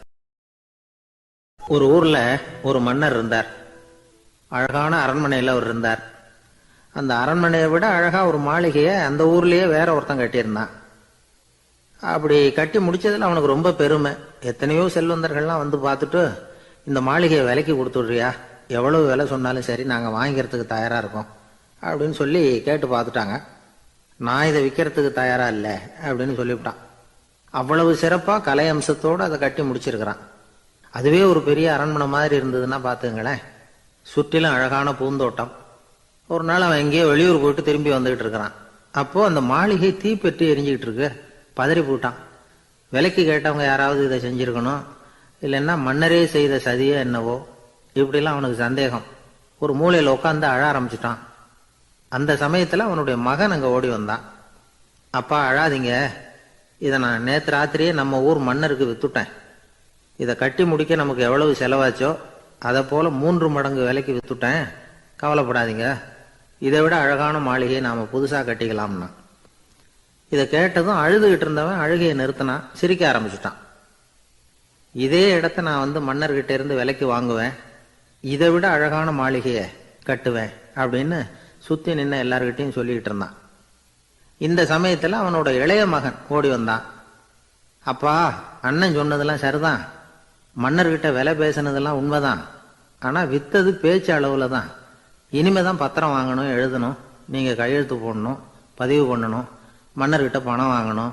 ஒரு ஊர்ல ஒரு மன்னர் இருந்தார். அழகான அரண்மனையில அவர் இருந்தார். அந்த அரண்மனையை விட அழகா ஒரு மாளிகையை அந்த ஊர்லயே வேற ஒருத்தன் கட்டியிருந்தான். அப்படி கட்டி முடிச்சதுல அவனுக்கு ரொம்ப பெருமை. எத்தனையோ செல்வந்தர்கள்லாம் பார்த்துட்டு, இந்த மாளிகையை விலைக்கு கொடுத்துடுறியா, எவ்வளவு விலை சொன்னாலும் சரி நாங்க வாங்கிக்கிறதுக்கு தயாரா இருக்கோம் அப்படின்னு சொல்லி கேட்டு பார்த்துட்டாங்க. நான் இதை விற்கிறதுக்கு தயாரா இல்லை அப்படின்னு சொல்லிவிட்டான். அவ்வளவு சிறப்பா கலை அம்சத்தோடு அதை கட்டி முடிச்சிருக்கிறான். அதுவே ஒரு பெரிய அரண்மனை மாதிரி இருந்ததுன்னா பாத்துங்களேன். சுற்றிலும் அழகான பூந்தோட்டம். ஒரு நாள் அவன் எங்கேயோ வெளியூர் போயிட்டு திரும்பி வந்துகிட்டு இருக்கிறான். அப்போ அந்த மாளிகை தீப்பெட்டி எரிஞ்சுக்கிட்டு இருக்கு. பதறி போட்டான். விலைக்கு கேட்டவங்க யாராவது இதை செஞ்சிருக்கணும், இல்லைன்னா மன்னரே செய்த சதியோ என்னவோ, இப்படிலாம் அவனுக்கு சந்தேகம். ஒரு மூலையில் உட்காந்து அழ ஆரம்பிச்சுட்டான். அந்த சமயத்துல அவனுடைய மகன் அங்க ஓடி வந்தான். அப்பா அழாதீங்க, இதை நான் நேற்று ராத்திரியே நம்ம ஊர் மன்னருக்கு வித்துட்டேன். இதை கட்டி முடிக்க நமக்கு எவ்வளவு செலவாச்சோ அதை போல 3 மடங்கு விலைக்கு வித்துட்டேன். கவலைப்படாதீங்க, இதை விட அழகான மாளிகையை நாம புதுசா கட்டிக்கலாம்னா. இதை கேட்டதும் அழுதுகிட்டு இருந்தவன் அழுகையை நிறுத்தினான். சிரிக்க ஆரம்பிச்சுட்டான். இதே இடத்த நான் மன்னர்கிட்ட இருந்து விலைக்கு வாங்குவேன், இதை விட அழகான மாளிகையை கட்டுவேன் அப்படின்னு சுத்தி நின்ன எல்லார்கிட்டையும் சொல்லிக்கிட்டு இருந்தான். இந்த சமயத்துல அவனோட இளைய மகன் ஓடி வந்தான். அப்பா, அண்ணன் சொன்னதெல்லாம் சரிதான், மன்னர்கிட்ட விலை பேசினதெல்லாம் உண்மைதான். ஆனா வித்தது பேச்சு அளவுல தான். இனிமேதான் பத்திரம் வாங்கணும், எழுதணும், நீங்க கையெழுத்து போடணும், பதிவு பண்ணணும், மன்னர்கிட்ட பணம் வாங்கணும்.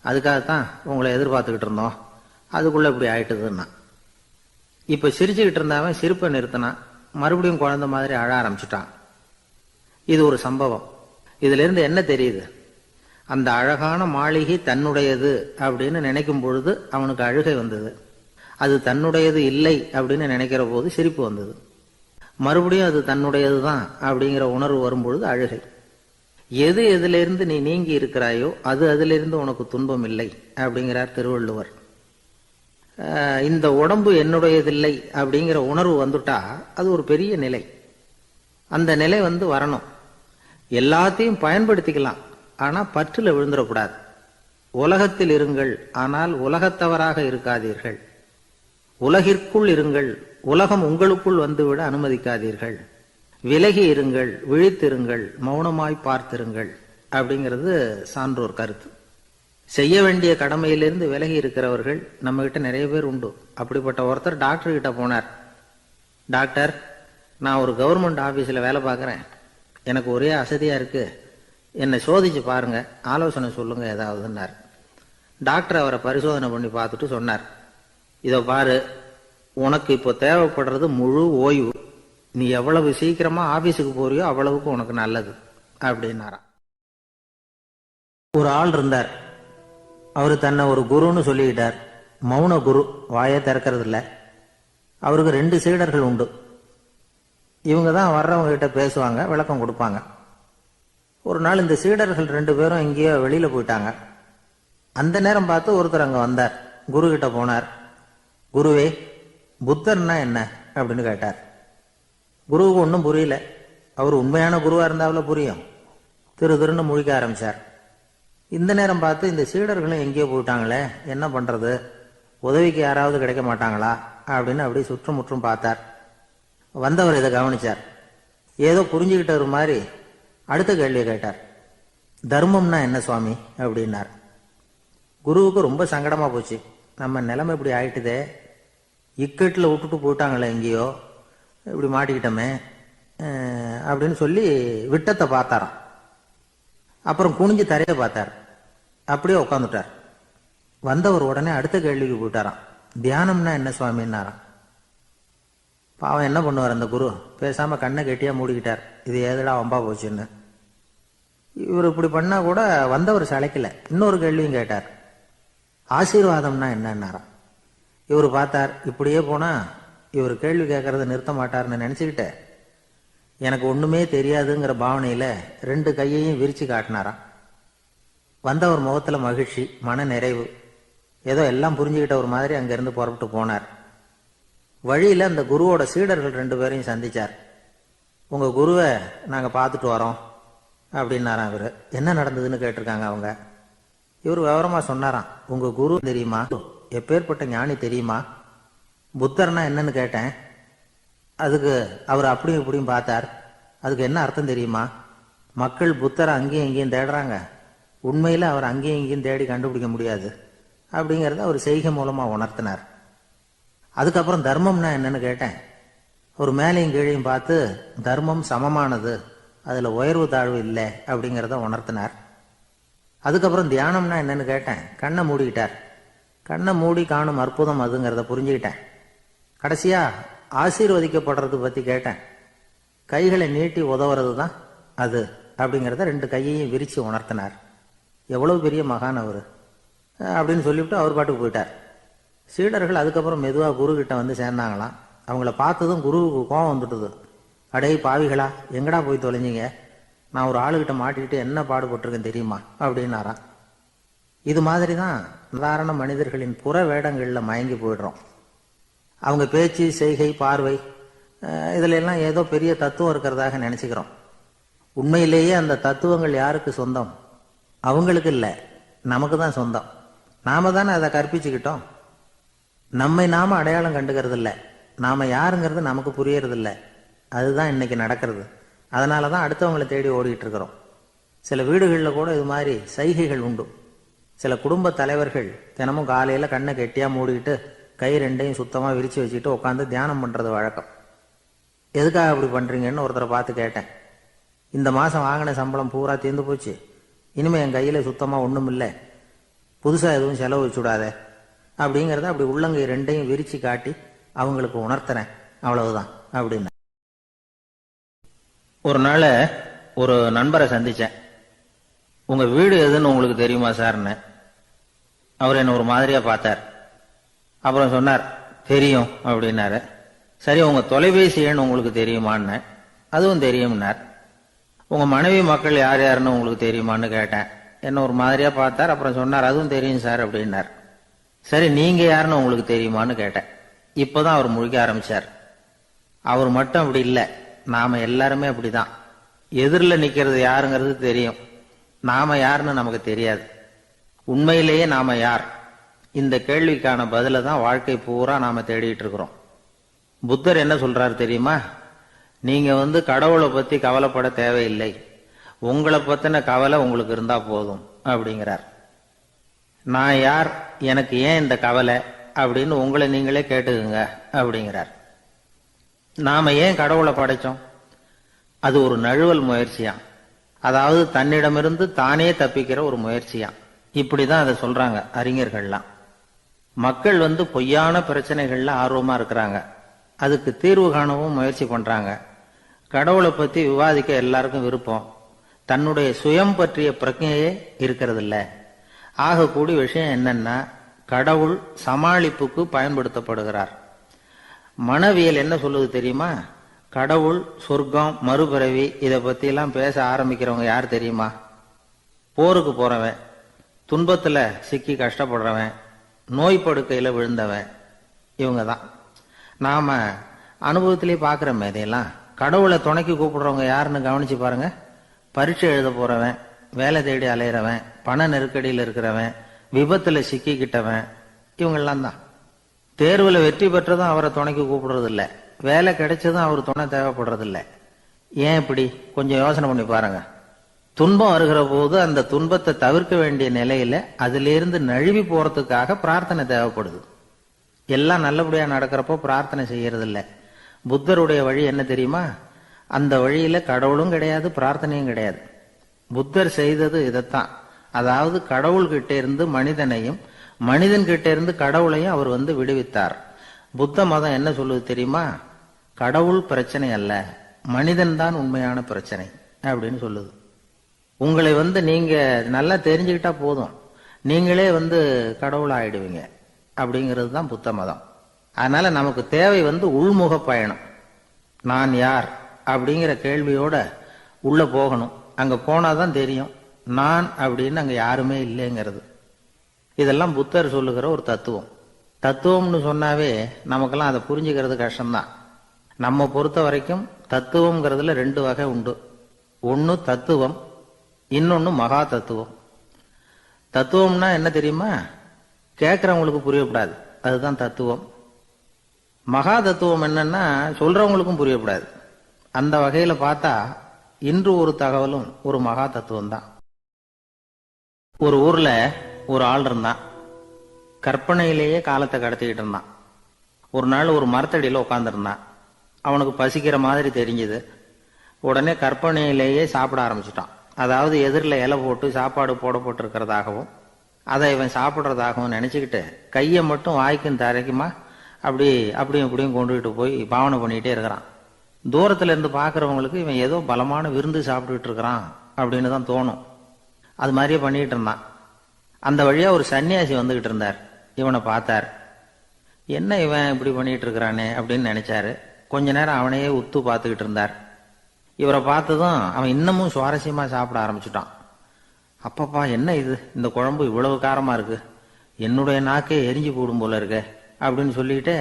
அதுக்காகத்தான் உங்களை எதிர்பார்த்துக்கிட்டு இருந்தோம். அதுக்குள்ள இப்படி ஆயிட்டுதுன்னா. இப்ப சிரிச்சுக்கிட்டு இருந்தவன் சிரிப்பை நிறுத்தினான். மறுபடியும் குழந்தை மாதிரி அழ ஆரம்பிச்சுட்டான். இது ஒரு சம்பவம். இதுல இருந்து என்ன தெரியுது? அந்த அழகான மாளிகை தன்னுடையது அப்படின்னு நினைக்கும் பொழுது அவனுக்கு அழுகை வந்தது. அது தன்னுடையது இல்லை அப்படின்னு நினைக்கிற போது சிரிப்பு வந்தது. மறுபடியும் அது தன்னுடையதுதான் அப்படிங்கிற உணர்வு வரும்பொழுது அழுகை. எது எதிலிருந்து நீ நீங்கி இருக்கிறாயோ அது அதிலிருந்து உனக்கு துன்பம் இல்லை அப்படிங்கிறார் திருவள்ளுவர். இந்த உடம்பு என்னுடையதில்லை அப்படிங்கிற உணர்வு வந்துட்டா அது ஒரு பெரிய நிலை. அந்த நிலை வரணும். எல்லாத்தையும் பயன்படுத்திக்கலாம், ஆனா பற்றுல விழுந்துடக்கூடாது. உலகத்தில் இருங்கள், ஆனால் உலகத்தவராக இருக்காதீர்கள். உலகிற்குள் இருங்கள், உலகம் உங்களுக்குள் வந்துவிட அனுமதிக்காதீர்கள். விலகி இருங்கள், விழித்திருங்கள், மௌனமாய் பார்த்திருங்கள் அப்படிங்கிறது சான்றோர் கருத்து. செய்ய வேண்டிய கடமையிலிருந்து விலகி இருக்கிறவர்கள் நம்ம கிட்ட நிறைய பேர் உண்டு. அப்படிப்பட்ட ஒருத்தர் டாக்டர் கிட்ட போனார். டாக்டர், நான் ஒரு கவர்மெண்ட் ஆபீஸ்ல வேலை பார்க்கறேன், எனக்கு ஒரே அசதியா இருக்கு, என்னை சோதிச்சு பாருங்க, ஆலோசனை சொல்லுங்க ஏதாவதுன்னார். டாக்டர் அவரை பரிசோதனை பண்ணி பார்த்துட்டு சொன்னார், இதோ பாரு, உனக்கு இப்போ தேவைப்படுறது முழு ஓய்வு. நீ எவ்வளவு சீக்கிரமா ஆபீஸுக்கு போறியோ அவ்வளவுக்கு உனக்கு நல்லது அப்படின்னாராம். ஒரு ஆள் இருந்தார். அவரு தன்னை ஒரு குருன்னு சொல்லிக்கிட்டார். மௌன குரு, வாயை திறக்கிறது இல்லை. அவருக்கு 2 சீடர்கள் உண்டு. இவங்க தான் வர்றவங்க கிட்ட பேசுவாங்க, விளக்கம் கொடுப்பாங்க. ஒரு நாள் இந்த சீடர்கள் 2 பேரும் எங்கேயோ வெளியில போயிட்டாங்க. அந்த நேரம் பார்த்து ஒருத்தர் அங்க வந்தார். குரு கிட்ட போனார். குருவே, புத்தர்னா என்ன அப்படின்னு கேட்டார். குருவுக்கு ஒன்றும் புரியல. அவர் உண்மையான குருவா இருந்தாவில புரியும். திருன்னு முழிக்க ஆரம்பிச்சார். இந்த நேரம் பார்த்து இந்த சீடர்களும் எங்கேயோ போயிட்டாங்களே, என்ன பண்றது, உதவிக்கு யாராவது கிடைக்க மாட்டாங்களா அப்படின்னு அப்படியே சுற்றுமுற்றும் பார்த்தார். வந்தவர் இதை கவனிச்சார். ஏதோ புரிஞ்சுக்கிட்ட மாதிரி அடுத்த கேள்வியை கேட்டார். தர்மம்னா என்ன சுவாமி அப்படின்னார். குருவுக்கு ரொம்ப சங்கடமா போச்சு. நம்ம நிலைமை இப்படி ஆயிட்டுதே, இக்கட்டில் விட்டுட்டு போயிட்டாங்களே, எங்கேயோ இப்படி மாட்டிக்கிட்டோமே அப்படின்னு சொல்லி விட்டத்தை பார்த்தாராம். அப்புறம் குனிஞ்சு தரைய பார்த்தார். அப்படியே உட்காந்துட்டார். வந்தவர் உடனே அடுத்த கேள்விக்கு போயிட்டாராம். தியானம்னா என்ன சுவாமின்னாராம். பாவம் என்ன பண்ணுவார் அந்த குரு, பேசாம கண்ணை கெட்டியா மூடிக்கிட்டார். இது ஏதடா வம்பா போச்சுன்னு. இவர் இப்படி பண்ணா கூட வந்தவர் சளைக்கல. இன்னொரு கேள்வியும் கேட்டார். ஆசீர்வாதம்னா என்னன்னாராம். இவர் பார்த்தார், இப்படியே போனா இவர் கேள்வி கேட்கறத நிறுத்த மாட்டார்னு நினைச்சுக்கிட்ட எனக்கு ஒண்ணுமே தெரியாதுங்கிற பாவனையில 2 கையையும் விரிச்சு காட்டினாராம். வந்தவர் முகத்துல மகிழ்ச்சி, மன நிறைவு, ஏதோ எல்லாம் புரிஞ்சுக்கிட்ட ஒரு மாதிரி அங்கிருந்து புறப்பட்டு போனார். வழியில அந்த குருவோட சீடர்கள் 2 பேரையும் சந்திச்சார். உங்க குருவை நாங்க பார்த்துட்டு வரோம் அப்படின்னாராம். இவரு என்ன நடந்ததுன்னு கேட்டிருக்காங்க அவங்க. இவர் விவரமா சொன்னாராம். உங்க குரு தெரியுமா, எப்பேற்பட்ட ஞானி தெரியுமா, புத்தர்னா என்னன்னு கேட்டேன். அதுக்கு அவர் அப்படியும் இப்படியும் பார்த்தார். அதுக்கு என்ன அர்த்தம் தெரியுமா, மக்கள் புத்தரை அங்கேயும் இங்கேயும் தேடுறாங்க, உண்மையில அவர் அங்கேயும் இங்கேயும் தேடி கண்டுபிடிக்க முடியாது அப்படிங்கறத அவர் செய்கை மூலமா உணர்த்தினார். அதுக்கப்புறம் தர்மம்னா என்னன்னு கேட்டேன். ஒரு மேலையும் கீழையும் பார்த்து தர்மம் சமமானது, அதுல உயர்வு தாழ்வு இல்லை அப்படிங்கிறத உணர்த்தினார். அதுக்கப்புறம் தியானம்னா என்னன்னு கேட்டேன். கண்ணை மூடிக்கிட்டார். கண்ணை மூடி காணும் அற்புதம் அதுங்கிறத புரிஞ்சுக்கிட்டேன். கடைசியா ஆசீர்வதிக்கப்படுறது பத்தி கேட்டேன். கைகளை நீட்டி உதவுறது தான் அது அப்படிங்கிறத 2 கையையும் விரிச்சு உணர்த்தினார். எவ்வளவு பெரிய மகான் அவரு அப்படின்னு சொல்லிவிட்டு அவர் பாட்டுக்கு போயிட்டார். சீடர்கள் அதுக்கப்புறம் மெதுவாக குரு கிட்ட வந்து சேர்ந்தாங்களாம். அவங்கள பார்த்ததும் குருவுக்கு கோபம் வந்துட்டுது. அடே பாவிகளா, எங்கடா போய் தொலைஞ்சிங்க? நான் ஒரு ஆளுகிட்ட மாட்டிக்கிட்டு என்ன பாடுபட்டிருக்கேன் தெரியுமா அப்படின்னாராம். இது மாதிரி தான் சாதாரண மனிதர்களின் புற வேடங்களில் மயங்கி போயிடுறோம். அவங்க பேச்சு, செய்கை, பார்வை இதுல எல்லாம் ஏதோ பெரிய தத்துவம் இருக்கிறதாக நினைச்சுக்கிறோம். உண்மையிலேயே அந்த தத்துவங்கள் யாருக்கு சொந்தம்? அவங்களுக்கு இல்லை, நமக்கு தான் சொந்தம். நாம தானே அதை கற்பிச்சுக்கிட்டோம். நம்மை நாம அடையாளம் கண்டுக்கிறது இல்லை. நாம யாருங்கிறது நமக்கு புரியறது இல்லை. அதுதான் இன்னைக்கு நடக்கிறது. அதனால தான் அடுத்தவங்களை தேடி ஓடிட்டு இருக்கிறோம். சில வீடுகளில் கூட இது மாதிரி சைகைகள் உண்டு. சில குடும்ப தலைவர்கள் தினமும் காலையில் கண்ணை கெட்டியாக மூடிக்கிட்டு கை 2யும் சுத்தமாக விரித்து வச்சுக்கிட்டு உட்காந்து தியானம் பண்ணுறது வழக்கம். எதுக்காக அப்படி பண்ணுறீங்கன்னு ஒருத்தரை பார்த்து கேட்டேன். இந்த மாதம் வாங்கின சம்பளம் பூரா தீர்ந்து போச்சு. இனிமேல் என் கையில் சுத்தமாக ஒன்றும் இல்லை. புதுசாக எதுவும் செலவு வச்சுடாத அப்படிங்கிறத அப்படி உள்ளங்கை 2யும் விரித்து காட்டி அவங்களுக்கு உணர்த்தினேன். அவ்வளவுதான் அப்படின்னு. ஒரு நாள் ஒரு நண்பரை சந்தித்தேன். உங்கள் வீடு எதுன்னு உங்களுக்கு தெரியுமா சார்ன்னு. அவர் என்ன ஒரு மாதிரியாக பார்த்தார். அப்புறம் சொன்னார், தெரியும் அப்படின்னாரு. சரி, உங்கள் தொலைபேசி எண் உங்களுக்கு தெரியுமான்னு. அதுவும் தெரியும்னார். உங்கள் மனைவி மக்கள் யார் யாருன்னு உங்களுக்கு தெரியுமான்னு கேட்டேன். என்ன ஒரு மாதிரியாக பார்த்தார். அப்புறம் சொன்னார், அதுவும் தெரியும் சார் அப்படின்னார். சரி, நீங்கள் யாருன்னு உங்களுக்கு தெரியுமான்னு கேட்டேன். இப்போதான் அவர் முழிக்க ஆரம்பிச்சார். அவர் மட்டும் அப்படி இல்லை, நாம எல்லாருமே அப்படிதான். எதிரில் நிற்கிறது யாருங்கிறது தெரியும், நாம யாருன்னு நமக்கு தெரியாது. உண்மையிலேயே நாம யார்? இந்த கேள்விக்கான பதில தான் வாழ்க்கை பூரா நாம தேடிட்டு இருக்கிறோம். புத்தர் என்ன சொல்றாரு தெரியுமா? நீங்க கடவுளை பத்தி கவலைப்பட தேவையில்லை, உங்களை பத்தின கவலை உங்களுக்கு இருந்தா போதும் அப்படிங்கிறார். நான் யார், எனக்கு ஏன் இந்த கவலை அப்படின்னு உங்களை நீங்களே கேட்டுக்குங்க அப்படிங்கிறார். நாம ஏன் கடவுளை படைச்சோம்? அது ஒரு நழுவல் முயற்சியாம். அதாவது தன்னிடமிருந்து தானே தப்பிக்கிற ஒரு முயற்சியாம். இப்படிதான் அதை சொல்றாங்க அறிஞர்கள்லாம். மக்கள் பொய்யான பிரச்சனைகள்ல ஆர்வமா இருக்கிறாங்க. அதுக்கு தீர்வு காணவும் முயற்சி பண்றாங்க. கடவுளை பத்தி விவாதிக்க எல்லாருக்கும் விருப்பம். தன்னுடைய சுயம் பற்றிய பிரஜையே இருக்கிறது இல்ல. ஆகக்கூடிய விஷயம் என்னன்னா, கடவுள் சமாளிப்புக்கு பயன்படுத்தப்படுகிறார். மனவியல் என்ன சொல்லுது தெரியுமா? கடவுள், சொர்க்கம், மறுபிறவி இதை பத்தி எல்லாம் பேச ஆரம்பிக்கிறவங்க யார் தெரியுமா? போருக்கு போறவன், துன்பத்துல சிக்கி கஷ்டப்படுறவன், நோய் படுக்கையில விழுந்தவன், இவங்க தான். நாம அனுபவத்திலே பார்க்கிறோமே இதையெல்லாம். கடவுளை துணைக்கு கூப்பிடுறவங்க யாருன்னு கவனிச்சு பாருங்க. பரீட்சை எழுத போறவன், வேலை தேடி அலையிறவன், பண நெருக்கடியில் இருக்கிறவன், விபத்துல சிக்கிக்கிட்டவன், இவங்கெல்லாம் தான். தேர்வுல வெற்றி பெற்றதும் அவரை துணைக்கு கூப்பிடுறது இல்லை, வேலை கிடைச்சதும் அவர் துணை தேவைப்படுறது இல்லை. ஏன் இப்படி? கொஞ்சம் யோசனை பண்ணி பாருங்க. துன்பம் வருகிற போது அந்த துன்பத்தை தவிர்க்க வேண்டிய நிலையில அதிலிருந்து நழுவி போறதுக்காக பிரார்த்தனை தேவைப்படுது. எல்லாம் நல்லபடியா நடக்கிறப்போ பிரார்த்தனை செய்யறது இல்லை. புத்தருடைய வழி என்ன தெரியுமா? அந்த வழியில கடவுளும் கிடையாது, பிரார்த்தனையும் கிடையாது. புத்தர் செய்தது இதைத்தான். அதாவது கடவுள்கிட்ட இருந்து மனிதனையும், மனிதன் கிட்ட இருந்து கடவுளையும் அவர் விடுவித்தார். புத்த மதம் என்ன சொல்லுது தெரியுமா? கடவுள் பிரச்சனை அல்ல, மனிதன் தான் உண்மையான பிரச்சனை அப்படின்னு சொல்லுது. உங்களை நீங்க நல்லா தெரிஞ்சுக்கிட்டா போதும், நீங்களே கடவுள் ஆயிடுவீங்க அப்படிங்கிறது தான் புத்த மதம். அதனால நமக்கு தேவை உள்முக பயணம். நான் யார் அப்படிங்கிற கேள்வியோட உள்ள போகணும். அங்க போனாதான் தெரியும் நான் அப்படின்னு அங்க யாருமே இல்லைங்கிறது. இதெல்லாம் புத்தர் சொல்லுகிற ஒரு தத்துவம். தத்துவம்னு சொன்னாவே நமக்கெல்லாம் அதை புரிஞ்சுக்கிறது கஷ்டம்தான். நம்ம பொறுத்த வரைக்கும் தத்துவம்ங்கிறதுல 2 வகை உண்டு. ஒன்னு தத்துவம், இன்னொன்னு மகா தத்துவம். தத்துவம்னா என்ன தெரியுமா? கேட்கறவங்களுக்கு புரியப்படாது, அதுதான் தத்துவம். மகா தத்துவம் என்னன்னா சொல்றவங்களுக்கும் புரியப்படாது. அந்த வகையில பார்த்தா இன்று ஒரு தகவலும் ஒரு மகா தத்துவம் தான். ஒரு ஊர்ல ஒரு ஆள் இருந்தான். கற்பனையிலேயே காலத்தை கடத்திக்கிட்டு இருந்தான். ஒரு நாள் ஒரு மரத்தடியில உட்காந்துருந்தான். அவனுக்கு பசிக்கிற மாதிரி தெரிஞ்சது. உடனே கற்பனையிலேயே சாப்பிட ஆரம்பிச்சுட்டான். அதாவது எதிரில் இலை போட்டு சாப்பாடு போடப்பட்டிருக்கிறதாகவும் அதை இவன் சாப்பிட்றதாகவும் நினச்சிக்கிட்டு கையை மட்டும் வாய்க்கும் தரைக்குமா அப்படியும் இப்படியும் கொண்டுகிட்டு போய் பாவனை பண்ணிகிட்டே இருக்கிறான். தூரத்தில் இருந்து பார்க்குறவங்களுக்கு இவன் ஏதோ பலமான விருந்து சாப்பிட்டுக்கிட்டு இருக்கிறான் அப்படின்னு தான் தோணும். அது மாதிரியே பண்ணிக்கிட்டு இருந்தான். அந்த வழியாக ஒரு சன்னியாசி வந்துக்கிட்டு இருந்தார். இவனை பார்த்தார். என்ன இவன் இப்படி பண்ணிகிட்டு இருக்கிறானே அப்படின்னு நினச்சாரு. கொஞ்ச நேரம் அவனையே உத்து பார்த்துக்கிட்டு இருந்தார். இவரை பார்த்ததும் அவன் இன்னமும் சுவாரஸ்யமாக சாப்பிட ஆரம்பிச்சுட்டான். அப்பப்பா என்ன இது, இந்த குழம்பு இவ்வளவு காரமாக இருக்கு, என்னுடைய நாக்கே எரிஞ்சு போடும் போல இருக்கு அப்படின்னு சொல்லிட்டு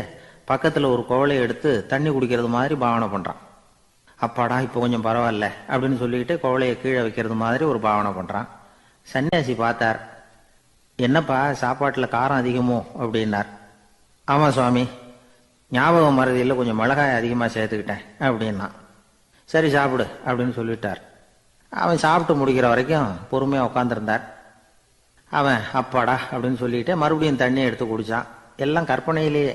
பக்கத்தில் ஒரு குவளையை எடுத்து தண்ணி குடிக்கிறது மாதிரி பாவனை பண்ணுறான். அப்பாடா இப்போ கொஞ்சம் பரவாயில்ல அப்படின்னு சொல்லிட்டு குவளையை கீழே வைக்கிறது மாதிரி ஒரு பாவனை பண்ணுறான். சன்னியாசி பார்த்தார். என்னப்பா சாப்பாட்டில் காரம் அதிகமோ அப்படின்னார். ஆமாம் சுவாமி, ஞாபகம் மறதியில் கொஞ்சம் மிளகாய் அதிகமாக சேர்த்துக்கிட்டேன் அப்படின்னா. சரி சாப்பிடு அப்படின்னு சொல்லிட்டார். அவன் சாப்பிட்டு முடிக்கிற வரைக்கும் பொறுமையாக உட்காந்துருந்தார். அவன் அப்பாடா அப்படின்னு சொல்லிட்டு மறுபடியும் தண்ணியை எடுத்து குடித்தான். எல்லாம் கற்பனையிலேயே.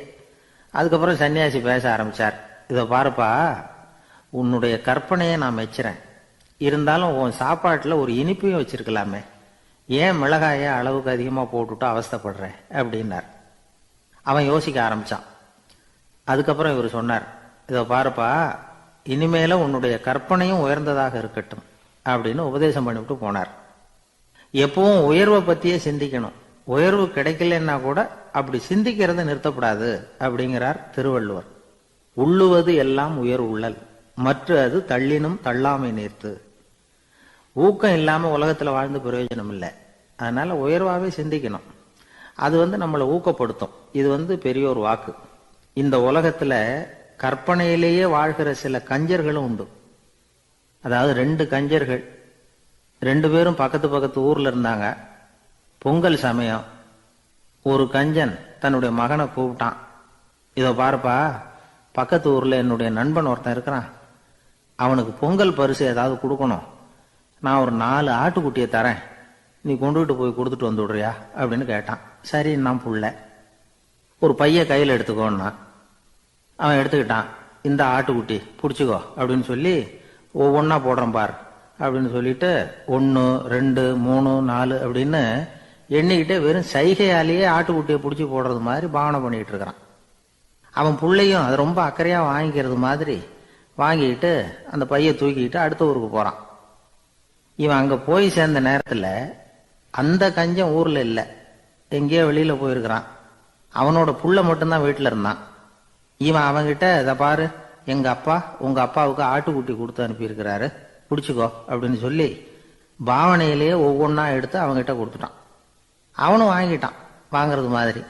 அதுக்கப்புறம் சன்னியாசி பேச ஆரம்பித்தார். இதை பாருப்பா, உன்னுடைய கற்பனையை நான் மெச்சுறேன். இருந்தாலும் உன் சாப்பாட்டில் ஒரு இனிப்பையும் வச்சிருக்கலாமே, ஏன் மிளகாயை அளவுக்கு அதிகமாக போட்டுவிட்டு அவஸ்தைப்படுறேன் அப்படின்னார். அவன் யோசிக்க ஆரம்பித்தான். அதுக்கப்புறம் இவர் சொன்னார், இதை பாருப்பா, இனிமேல உன்னுடைய கற்பனையும் உயர்ந்ததாக இருக்கட்டும் அப்படின்னு உபதேசம் பண்ணிவிட்டு போனார். எப்பவும் உயர்வை பற்றியே சிந்திக்கணும். உயர்வு கிடைக்கலன்னா கூட அப்படி சிந்திக்கிறத நிறுத்தப்படாது அப்படிங்கிறார் திருவள்ளுவர். உள்ளுவது எல்லாம் உயர் உள்ளல், மற்ற அது தள்ளினும் தள்ளாமை நேர்த்து. ஊக்கம் இல்லாமல் உலகத்தில் வாழ்ந்து பிரயோஜனம் இல்லை. அதனால உயர்வாகவே சிந்திக்கணும். அது நம்மளை ஊக்கப்படுத்தும். இது பெரியோர் வாக்கு. இந்த உலகத்தில் கற்பனையிலேயே வாழ்கிற சில கஞ்சர்களும் உண்டு. அதாவது 2 கஞ்சர்கள், 2 பேரும் பக்கத்து பக்கத்து ஊர்ல இருந்தாங்க. பொங்கல் சமயம் ஒரு கஞ்சன் தன்னுடைய மகனை கூப்பிட்டான். இதோ பாருப்பா, பக்கத்து ஊர்ல என்னுடைய நண்பன் ஒருத்தன் இருக்கிறான், அவனுக்கு பொங்கல் பரிசு ஏதாவது கொடுக்கணும், நான் ஒரு 4 ஆட்டுக்குட்டியை தரேன், நீ கொண்டுகிட்டு போய் கொடுத்துட்டு வந்து விடுறியா அப்படின்னு கேட்டான். சரி நான் புள்ள, ஒரு பைய கையில் எடுத்துக்கோன்னா. அவன் எடுத்துக்கிட்டான். இந்த ஆட்டுக்குட்டி பிடிச்சிக்கோ அப்படின்னு சொல்லி ஒவ்வொன்றா போடுறேன் பார் அப்படின்னு சொல்லிட்டு 1 2 3 4 அப்படின்னு எண்ணிக்கிட்டே வெறும் சைகையாலேயே ஆட்டுக்குட்டியை பிடிச்சி போடுறது மாதிரி பாவனை பண்ணிக்கிட்டு இருக்கிறான். அவன் பிள்ளையும் அதை ரொம்ப அக்கறையாக வாங்கிக்கிறது மாதிரி வாங்கிக்கிட்டு அந்த பையை தூக்கிக்கிட்டு அடுத்த ஊருக்கு போகிறான். இவன் அங்கே போய் சேர்ந்த நேரத்தில் அந்த கஞ்சன் ஊரில் இல்லை, எங்கேயோ வெளியில் போயிருக்கிறான். அவனோட புள்ள மட்டும்தான் வீட்டில் இருந்தான். இவன் அவங்கிட்ட, இதை பாரு, எங்கள் அப்பா உங்கள் அப்பாவுக்கு ஆட்டுக்குட்டி கொடுத்து அனுப்பியிருக்கிறாரு, பிடிச்சிக்கோ அப்படின்னு சொல்லி பாவனையிலேயே ஒவ்வொன்றா எடுத்து அவங்ககிட்ட கொடுத்துட்டான். அவனும் வாங்கிட்டான் வாங்கிறது மாதிரி.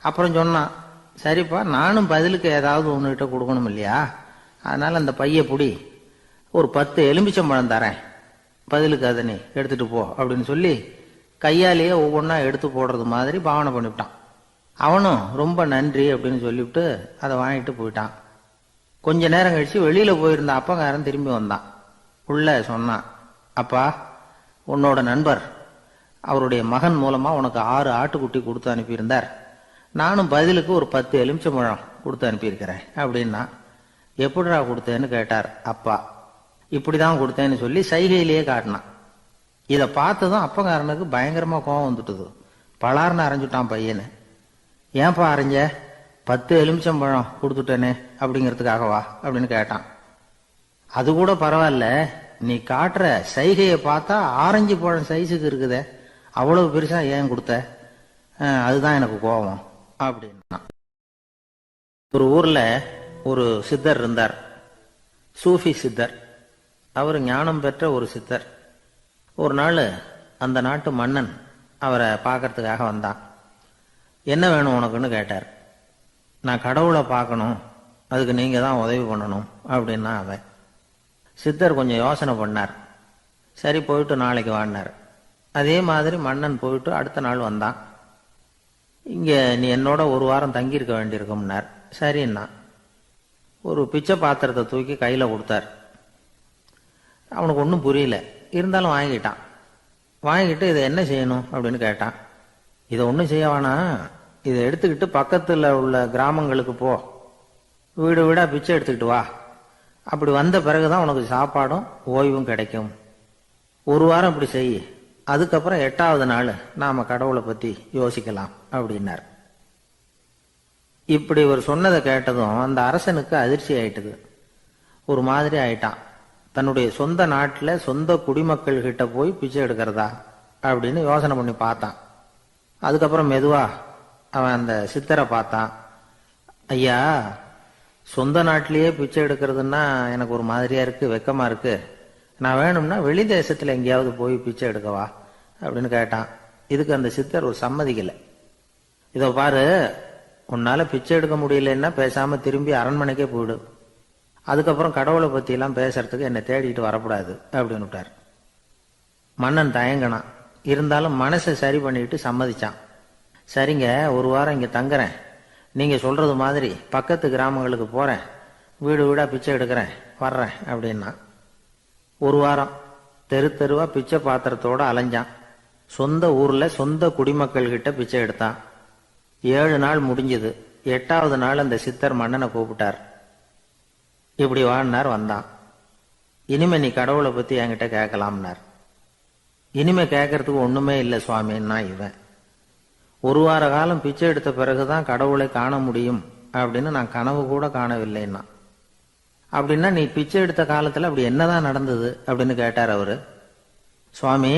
அப்புறம் சொன்னான், சரிப்பா, நானும் பதிலுக்கு ஏதாவது ஒன்றுகிட்ட கொடுக்கணும் இல்லையா, அதனால் அந்த பைய புடி, ஒரு 10 எலுமிச்சம்பழம் தரேன், பதிலுக்கு அதை நீ எடுத்துகிட்டு போ அப்படின்னு சொல்லி கையாலேயே ஒவ்வொன்றா எடுத்து போடுறது மாதிரி பாவனை பண்ணிவிட்டான். அவனும் ரொம்ப நன்றி அப்படின்னு சொல்லிவிட்டு அதை வாங்கிட்டு போயிட்டான். கொஞ்ச நேரம் கழிச்சு வெளியில் போயிருந்த அப்பங்காரன் திரும்பி வந்தான். உள்ள சொன்னான், அப்பா, உன்னோட நண்பர் அவருடைய மகன் மூலமாக உனக்கு 6 ஆட்டுக்குட்டி கொடுத்து அனுப்பியிருந்தார், நானும் பதிலுக்கு ஒரு 10 எலுமிச்சம்பழம் கொடுத்து அனுப்பியிருக்கிறேன் அப்படின்னா. எப்படிடா கொடுத்தேன்னு கேட்டார் அப்பா. இப்படிதான் கொடுத்தேன்னு சொல்லி சைகையிலேயே காட்டினான். இதை பார்த்ததும் அப்பங்காரனுக்கு பயங்கரமாக கோபம் வந்துட்டுது. பலார்னு அரைஞ்சுட்டான் பையனு. ஏன்பா அரைஞ்ச, 10 எலுமிச்சம்பழம் கொடுத்துட்டேனே அப்படிங்கிறதுக்காகவா அப்படின்னு கேட்டான். அது கூட பரவாயில்ல, நீ காட்டுற சைகையை பார்த்தா ஆரஞ்சு பழம் சைஸுக்கு இருக்குதே, அவ்வளவு பெருசா ஏன் கொடுத்த, அதுதான் எனக்கு கோபம் அப்படின்னா. ஒரு ஊர்ல ஒரு சித்தர் இருந்தார், சூஃபி சித்தர். அவர் ஞானம் பெற்ற ஒரு சித்தர். ஒரு நாள் அந்த நாட்டு மன்னன் அவரை பார்க்கறதுக்காக வந்தான். என்ன வேணும் உனக்குன்னு கேட்டார். நான் கடவுளை பார்க்கணும், அதுக்கு நீங்கள் தான் உதவி பண்ணணும் அப்படின்னா அவன். சித்தர் கொஞ்சம் யோசனை பண்ணார். சரி போயிட்டு நாளைக்கு வாடினார். அதே மாதிரி மன்னன் போயிட்டு அடுத்த நாள் வந்தான். இங்கே நீ என்னோட ஒரு வாரம் தங்கியிருக்க வேண்டியிருக்கும்னார். சரின்னா ஒரு பிச்சை பாத்திரத்தை தூக்கி கையில் கொடுத்தார். அவனுக்கு ஒன்றும் புரியல, இருந்தாலும் வாங்கிட்டான். வாங்கிட்டு இதை என்ன செய்யணும் அப்படின்னு கேட்டான். இதை ஒன்றும் செய்ய வேணாம், இதை எடுத்துக்கிட்டு பக்கத்தில் உள்ள கிராமங்களுக்கு போ, வீடு வீடாக பிச்சை எடுத்துக்கிட்டு வா, அப்படி வந்த பிறகுதான் உனக்கு சாப்பாடும் ஓய்வும் கிடைக்கும். ஒரு வாரம் இப்படி செய், அதுக்கப்புறம் 8வது நாள் நாம கடவுளை பத்தி யோசிக்கலாம் அப்படின்னார். இப்படி ஒரு சொன்னதை கேட்டதும் அந்த அரசனுக்கு அதிர்ச்சி ஆயிட்டுது. ஒரு மாதிரி ஆயிட்டான். தன்னுடைய சொந்த நாட்டில் சொந்த குடிமக்கள் கிட்ட போய் பிச்சை எடுக்கிறதா அப்படின்னு யோசனை பண்ணி பார்த்தான். அதுக்கப்புறம் மெதுவா அவன் அந்த சித்தரை பார்த்தான். ஐயா, சொந்த நாட்டிலேயே பிச்சை எடுக்கிறதுன்னா எனக்கு ஒரு மாதிரியா இருக்கு, வெக்கமா இருக்கு. நான் வேணும்னா வெளி தேசத்துல எங்கேயாவது போய் பிச்சை எடுக்கவா அப்படின்னு கேட்டான். இதுக்கு அந்த சித்தர் ஒரு சம்மதிக்கலை. இதோ பாரு, உன்னால பிச்சை எடுக்க முடியலன்னா பேசாம திரும்பி அரண்மனைக்கே போயிடு. அதுக்கப்புறம் கடவுளை பத்தி எல்லாம் பேசுறதுக்கு என்னை தேடிட்டு வரக்கூடாது அப்படின்னு விட்டார். மன்னன் தயங்கினான். இருந்தாலும் மனசை சரி பண்ணிட்டு சம்மதிச்சான். சரிங்க, ஒரு வாரம் இங்க தங்குறேன், நீங்க சொல்றது மாதிரி பக்கத்து கிராமங்களுக்கு போறேன், வீடு வீடா பிச்சை எடுக்கிறேன், வர்றேன் அப்படின்னா. ஒரு வாரம் தெரு தெருவா பிச்சை பாத்திரத்தோட அலைஞ்சான். சொந்த ஊர்ல சொந்த குடிமக்கள் கிட்ட பிச்சை எடுத்தான். 7 நாள் முடிஞ்சது. 8வது நாள் அந்த சித்தர் மன்னனை கூப்பிட்டார். இப்படி வாழ்னார். வந்தான். இனிமே நீ கடவுளை பத்தி என்கிட்ட கேட்கலாம்னார். இனிமே கேட்கறதுக்கு ஒண்ணுமே இல்லை சுவாமின்னா இவன். ஒரு வார காலம் பிச்சை எடுத்த பிறகுதான் கடவுளை காண முடியும் அப்படின்னு நான் கனவு கூட காணவில்லைன்னா. அப்படின்னா நீ பிச்சை எடுத்த காலத்துல அப்படி என்னதான் நடந்தது அப்படின்னு கேட்டார் அவரு. சுவாமி,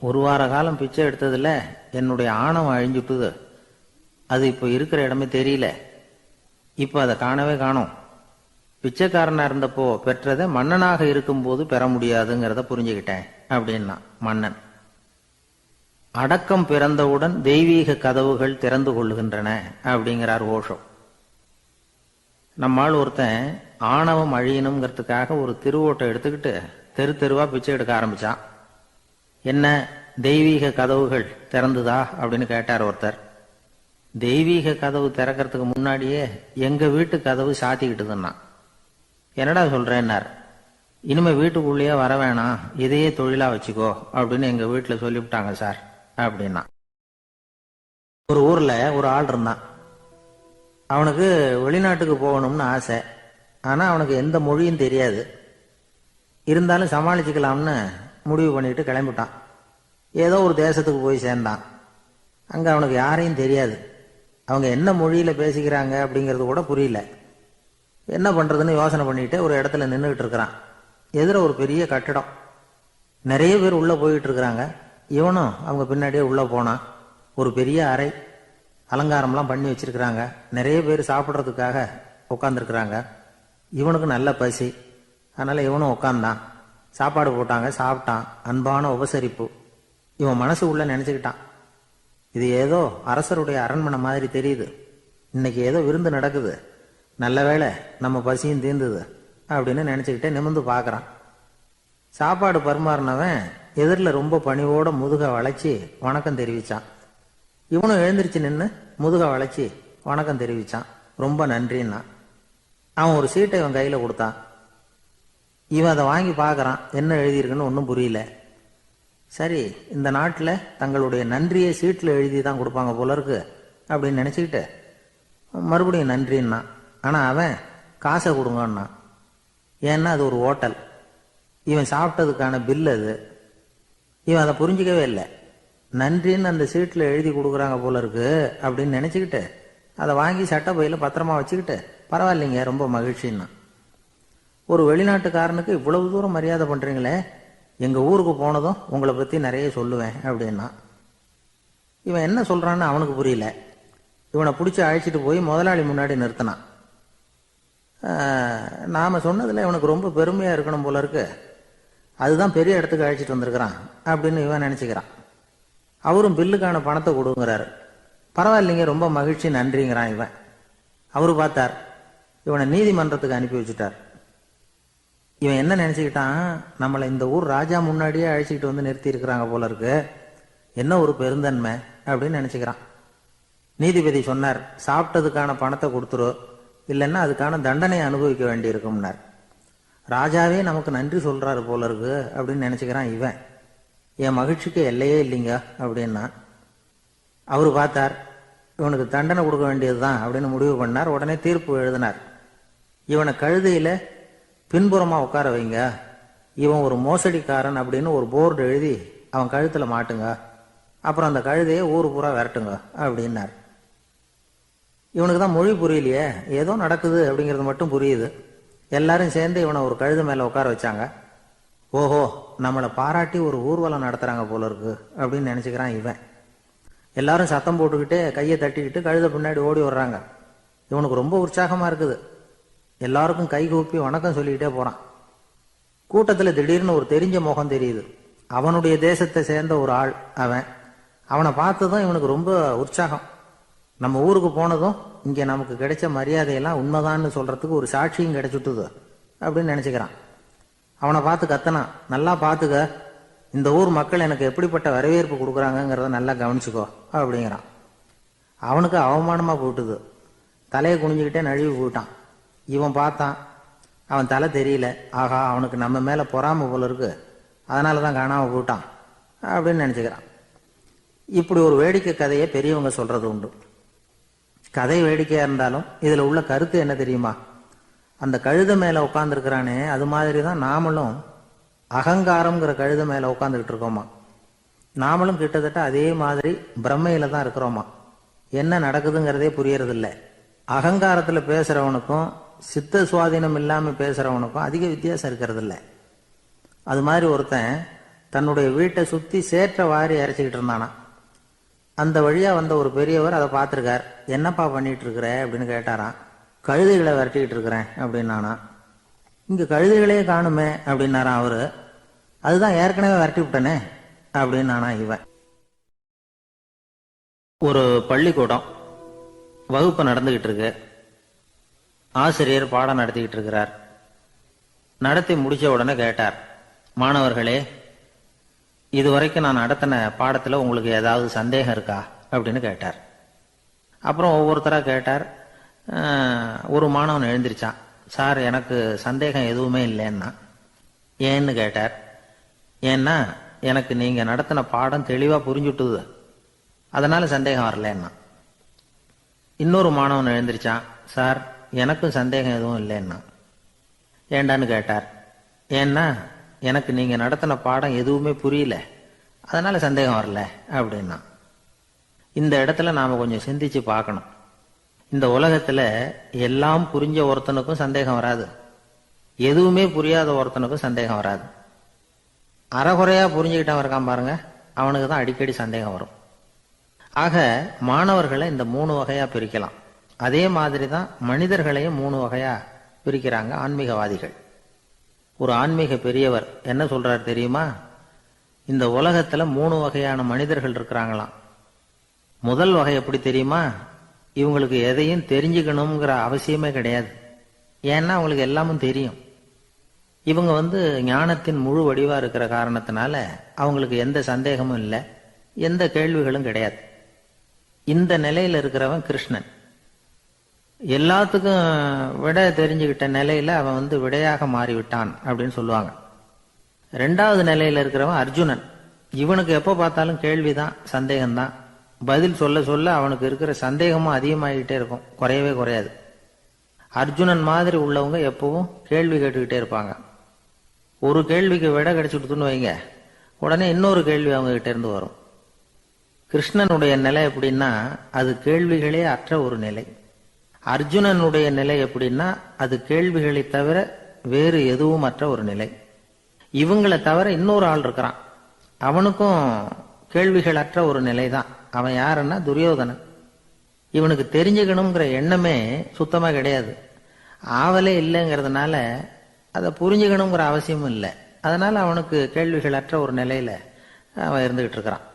ஒரு வார காலம் பிச்சை எடுத்ததுல என்னுடைய ஆணவம் அழிஞ்சுட்டுது. அது இப்போ இருக்கிற இடமே தெரியல. இப்ப அதை காணவே காணோம். பிச்சைக்காரனா இருந்தப்போ பெற்றதை மன்னனாக இருக்கும்போது பெற முடியாதுங்கிறத புரிஞ்சுக்கிட்டேன் அப்படின்னா மன்னன். அடக்கம் பிறந்தவுடன் தெய்வீக கதவுகள் திறந்து கொள்ளுகின்றன அப்படிங்கிறார் ஓஷோ. நம்மால் ஒருத்தன் ஆணவம் அழியணுங்கிறதுக்காக ஒரு திருவோட்டை எடுத்துக்கிட்டு தெரு தெருவா பிச்சை எடுக்க ஆரம்பிச்சான். என்ன, தெய்வீக கதவுகள் திறந்துதா அப்படின்னு கேட்டார் ஒருத்தர். தெய்வீக கதவு திறக்கிறதுக்கு முன்னாடியே எங்க வீட்டு கதவு சாத்திக்கிட்டுதுன்னா. என்னடா சொல்றேன்னார். இனிமே வீட்டுக்குள்ளேயே வர வேணாம், இதையே தொழிலா வச்சுக்கோ அப்படின்னு எங்க வீட்டுல சொல்லிவிட்டாங்க சார் அப்படின்னா. ஒரு ஊர்ல ஒரு ஆள் இருந்தான். அவனுக்கு வெளிநாட்டுக்கு போகணும்னு ஆசை. ஆனா அவனுக்கு எந்த மொழியும் தெரியாது. இருந்தாலும் சமாளிச்சுக்கலாம்னு முடிவு பண்ணிட்டு கிளம்பிட்டான். ஏதோ ஒரு தேசத்துக்கு போய் சேர்ந்தான். அங்க அவனுக்கு யாரையும் தெரியாது. அவங்க என்ன மொழியில பேசிக்கிறாங்க அப்படிங்கிறது கூட புரியல. என்ன பண்றதுன்னு யோசனை பண்ணிட்டு ஒரு இடத்துல நின்றுகிட்டு இருக்கிறான். எதிர ஒரு பெரிய கட்டடம். நிறைய பேர் உள்ள போயிட்டு இருக்கிறாங்க. இவனும் அவங்க பின்னாடியே உள்ள போனான். ஒரு பெரிய அறை, அலங்காரம்லாம் பண்ணி வச்சிருக்கிறாங்க. நிறைய பேர் சாப்பிட்றதுக்காக உட்காந்துருக்குறாங்க. இவனுக்கு நல்ல பசி. அதனால இவனும் உட்காந்தான். சாப்பாடு போட்டாங்க, சாப்பிட்டான். அன்பான உபசரிப்பு. இவன் மனசு உள்ள நினைச்சுக்கிட்டான், இது ஏதோ அரசருடைய அரண்மனை மாதிரி தெரியுது. இன்னைக்கு ஏதோ விருந்து நடக்குது. நல்ல வேளை நம்ம பசியும் தீர்ந்தது அப்படின்னு நினைச்சுக்கிட்டே நிமிர்ந்து பார்க்கறான். சாப்பாடு பரிமாறினவன் எதிரில் ரொம்ப பணிவோட முதுக வளைச்சி வணக்கம் தெரிவிச்சான். இவனும் எழுந்திருச்சு நின்று முதுக வளைச்சி வணக்கம் தெரிவிச்சான். ரொம்ப நன்றின்னா. அவன் ஒரு சீட்டை இவன் கையில கொடுத்தான். இவன் அதை வாங்கி பார்க்கறான். என்ன எழுதியிருக்குன்னு ஒன்றும் புரியல. சரி, இந்த நாட்டில் தங்களுடைய நன்றியை சீட்டில் எழுதி தான் கொடுப்பாங்க போல இருக்கு அப்படின்னு நினைச்சுக்கிட்டு மறுபடியும் நன்றின்னா. ஆனா அவன் காசை கொடுங்கன்னா. ஏன்னா அது ஒரு ஹோட்டல். இவன் சாப்பிட்டதுக்கான பில் அது. இவன் அதை புரிஞ்சிக்கவே இல்லை. நன்றின்னு அந்த சீட்டில் எழுதி கொடுக்குறாங்க போல இருக்கு அப்படின்னு நினைச்சுக்கிட்டு அதை வாங்கி சட்டை பையில பத்திரமா வச்சுக்கிட்டு பரவாயில்லைங்க, ரொம்ப மகிழ்ச்சின்னா. ஒரு வெளிநாட்டுக்காரனுக்கு இவ்வளவு தூரம் மரியாதை பண்றீங்களே, எங்க ஊருக்கு போனதும் உங்களை பத்தி நிறைய சொல்லுவேன் அப்படின்னா. இவன் என்ன சொல்றான்னு அவனுக்கு புரியல. இவனை பிடிச்சி அழைச்சிட்டு போய் முதலாளி முன்னாடி நிறுத்தினான். நாம சொன்னதுல இவனுக்கு ரொம்ப பெருமையா இருக்கணும் போல இருக்கு, அதுதான் பெரிய இடத்துக்கு அழைச்சிட்டு வந்திருக்கிறான் அப்படின்னு இவன் நினைச்சுக்கிறான். அவரும் பில்லுக்கான பணத்தை கொடுங்கிறாரு. பரவாயில்லைங்க, ரொம்ப மகிழ்ச்சி, நன்றிங்கிறான் இவன். அவரு பார்த்தார், இவனை நீதிமன்றத்துக்கு அனுப்பி வச்சுட்டார். இவன் என்ன நினைச்சுக்கிட்டான், நம்மளை இந்த ஊர் ராஜா முன்னாடியே அழைச்சிக்கிட்டு வந்து நிறுத்தி இருக்கிறாங்க போல இருக்கு, என்ன ஒரு பெருந்தன்மை அப்படின்னு நினைச்சுக்கிறான். நீதிபதி சொன்னார், சாப்பிட்டதுக்கான பணத்தை கொடுத்துரு, இல்லைன்னா அதுக்கான தண்டனை அனுபவிக்க வேண்டி இருக்கும்னார். ராஜாவே நமக்கு நன்றி சொல்றாரு போல இருக்கு அப்படின்னு நினைச்சுக்கிறான் இவன். என் மகிழ்ச்சிக்கு எல்லையே இல்லைங்க அப்படின்னா. அவரு பார்த்தார், இவனுக்கு தண்டனை கொடுக்க வேண்டியதுதான் அப்படின்னு முடிவு பண்ணார். உடனே தீர்ப்பு எழுதினார். இவனை கழுதையில பின்புறமா உட்கார வைங்க, இவன் ஒரு மோசடிக்காரன் அப்படின்னு ஒரு போர்டு எழுதி அவன் கழுத்துல மாட்டுங்க, அப்புறம் அந்த கழுதையை ஊரு பூரா விரட்டுங்க அப்படின்னார். இவனுக்கு தான் மொழி புரியலையே, ஏதோ நடக்குது அப்படிங்கிறது மட்டும் புரியுது. எல்லாரும் சேர்ந்து இவனை ஒரு கழுதை மேல உட்கார வச்சாங்க. ஓஹோ, நம்மளை பாராட்டி ஒரு ஊர்வலம் நடத்துறாங்க போல இருக்கு அப்படின்னு நினைச்சுக்கிறான் இவன். எல்லாரும் சத்தம் போட்டுக்கிட்டு கையை தட்டிக்கிட்டு கழுதை பின்னாடி ஓடி வர்றாங்க. இவனுக்கு ரொம்ப உற்சாகமா இருக்குது. எல்லாருக்கும் கை கூப்பி வணக்கம் சொல்லிக்கிட்டே போறான். கூட்டத்துல திடீர்னு ஒரு தெரிஞ்ச முகம் தெரியுது. அவனுடைய தேசத்தை சேர்ந்த ஒரு ஆள் அவன். அவனை பார்த்ததும் இவனுக்கு ரொம்ப உற்சாகம். நம்ம ஊருக்கு போனதும் இங்க நமக்கு கிடைச்ச மரியாதையெல்லாம் உண்மைதான்னு சொல்றதுக்கு ஒரு சாட்சியும் கிடைச்சுட்டுது அப்படின்னு நினைச்சுக்கிறான். அவனை பார்த்து கத்தனான், நல்லா பார்த்துக்க, இந்த ஊர் மக்கள் எனக்கு எப்படிப்பட்ட வரவேற்பு கொடுக்குறாங்கிறத நல்லா கவனிச்சுக்கோ அப்படிங்கிறான். அவனுக்கு அவமானமா போட்டுது. தலையை குனிஞ்சுக்கிட்டே நழுவி போயிட்டான். இவன் பார்த்தான், அவன் தலை தெரியல. ஆகா, அவனுக்கு நம்ம மேல பொறாம போல இருக்கு, அதனாலதான் காணாம போயிட்டான் அப்படின்னு நினைச்சுக்கிறான். இப்படி ஒரு வேடிக்கை கதையை பெரியவங்க சொல்றது உண்டு. கதை வேடிக்கையா இருந்தாலும் இதுல உள்ள கருத்து என்ன தெரியுமா? அந்த கழுதை மேல உட்கார்ந்துருக்கிறானே, அது மாதிரிதான் நாமளும் அகங்காரம்ங்கிற கழுதை மேல உட்காந்துக்கிட்டு இருக்கோமா. நாமளும் கிட்டத்தட்ட அதே மாதிரி பிரம்மையில தான் இருக்கிறோமா. என்ன நடக்குதுங்கிறதே புரியறது இல்லை. அகங்காரத்துல பேசுறவனுக்கும் சித்த சுவாதீனம் இல்லாம பேசுறவனுக்கும் அதிக வித்தியாசம் இருக்கிறது இல்லை. அது மாதிரி ஒருத்தன் தன்னுடைய வீட்டை சுத்தி சேற்ற வாரி இறைச்சிக்கிட்டு இருந்தானா. அந்த வழியா வந்த ஒரு பெரியவர் அதை பார்த்திருக்கார். என்னப்பா பண்ணிட்டு இருக்கிற அப்படின்னு கேட்டாராம். கழுதைகளை விரட்டிக்கிட்டு இருக்கிறேன் அப்படின்னானா. இங்க கழுதைகளே காணுமே அப்படின்னாராம் அவரு. அதுதான் ஏற்கனவே விரட்டி விட்டனே அப்படின்னானா இவன். ஒரு பள்ளிக்கூடம் வகுப்பு நடந்துகிட்டு இருக்கு. ஆசிரியர் பாடம் நடத்திக்கிட்டு இருக்கிறார். நடத்தி முடிச்ச உடனே கேட்டார், மாணவர்களே, இதுவரைக்கும் நான் நடத்தின பாடத்துல உங்களுக்கு ஏதாவது சந்தேகம் இருக்கா அப்படின்னு கேட்டார். அப்புறம் ஒவ்வொருத்தரா கேட்டார். ஒரு மாணவன் எழுந்திருச்சான். சார், எனக்கு சந்தேகம் எதுவுமே இல்லைன்னா. ஏன்னு கேட்டார். ஏன்னா எனக்கு நீங்க நடத்தின பாடம் தெளிவா புரிஞ்சுட்டுது, அதனால சந்தேகம் வரலன்னா. இன்னொரு மாணவன் எழுந்திருச்சான். சார், எனக்கும் சந்தேகம் எதுவும் இல்லைன்னா. ஏண்டான்னு கேட்டார். ஏன்னா எனக்கு நீங்க நடத்தின பாடம் எதுவுமே புரியல, அதனால சந்தேகம் வரல அப்படின்னா. இந்த இடத்துல நாம கொஞ்சம் சிந்திச்சு பார்க்கணும். இந்த உலகத்துல எல்லாம் புரிஞ்ச ஒருத்தனுக்கும் சந்தேகம் வராது, எதுவுமே புரியாத ஒருத்தனுக்கும் சந்தேகம் வராது. அறகுறையா புரிஞ்சுக்கிட்டவன் இருக்கான் பாருங்க, அவனுக்கு தான் அடிக்கடி சந்தேகம் வரும். ஆக மாணவர்களை இந்த 3 வகையா பிரிக்கலாம். அதே மாதிரி தான் மனிதர்களையும் 3 வகையா பிரிக்கிறாங்க ஆன்மீகவாதிகள். ஒரு ஆன்மீக பெரியவர் என்ன சொல்றாரு தெரியுமா? இந்த உலகத்துல 3 வகையான மனிதர்கள் இருக்கிறாங்களாம். முதல் வகை எப்படி தெரியுமா? இவங்களுக்கு எதையும் தெரிஞ்சுக்கணுங்கிற அவசியமே கிடையாது. ஏன்னா அவங்களுக்கு எல்லாமும் தெரியும். இவங்க ஞானத்தின் முழு வடிவா இருக்கிற காரணத்தினால அவங்களுக்கு எந்த சந்தேகமும் இல்லை, எந்த கேள்விகளும் கிடையாது. இந்த நிலையில இருக்கிறவன் கிருஷ்ணன். எல்லாத்துக்கும் விட தெரிஞ்சுக்கிட்ட நிலையில அவன் விடையாக மாறிவிட்டான் அப்படின்னு சொல்லுவாங்க. 2வது நிலையில இருக்கிறவன் அர்ஜுனன். இவனுக்கு எப்ப பார்த்தாலும் கேள்விதான், சந்தேகம்தான். பதில் சொல்ல சொல்ல அவனுக்கு இருக்கிற சந்தேகமும் அதிகமாகிட்டே இருக்கும், குறையவே குறையாது. அர்ஜுனன் மாதிரி உள்ளவங்க எப்பவும் கேள்வி கேட்டுக்கிட்டே இருப்பாங்க. ஒரு கேள்விக்கு விட கிடைச்சுட்டுன்னு வைங்க, உடனே இன்னொரு கேள்வி அவங்க கிட்ட இருந்து வரும். கிருஷ்ணனுடைய நிலை எப்படின்னா அது கேள்விகளே அற்ற ஒரு நிலை. அர்ஜுனனுடைய நிலை எப்படின்னா அது கேள்விகளை தவிர வேறு எதுவும் அற்ற ஒரு நிலை. இவங்களை தவிர இன்னொரு ஆள் இருக்கிறான், அவனுக்கும் கேள்விகள் அற்ற ஒரு நிலை தான். அவன் யாருன்னா துரியோதனன். இவனுக்கு தெரிஞ்சுக்கணுங்கிற எண்ணமே சுத்தமா கிடையாது. ஆவலே இல்லைங்கிறதுனால அதை புரிஞ்சுக்கணுங்கிற அவசியமும் இல்லை. அதனால அவனுக்கு கேள்விகள் அற்ற ஒரு நிலையில அவன் இருந்துகிட்டு இருக்கிறான்.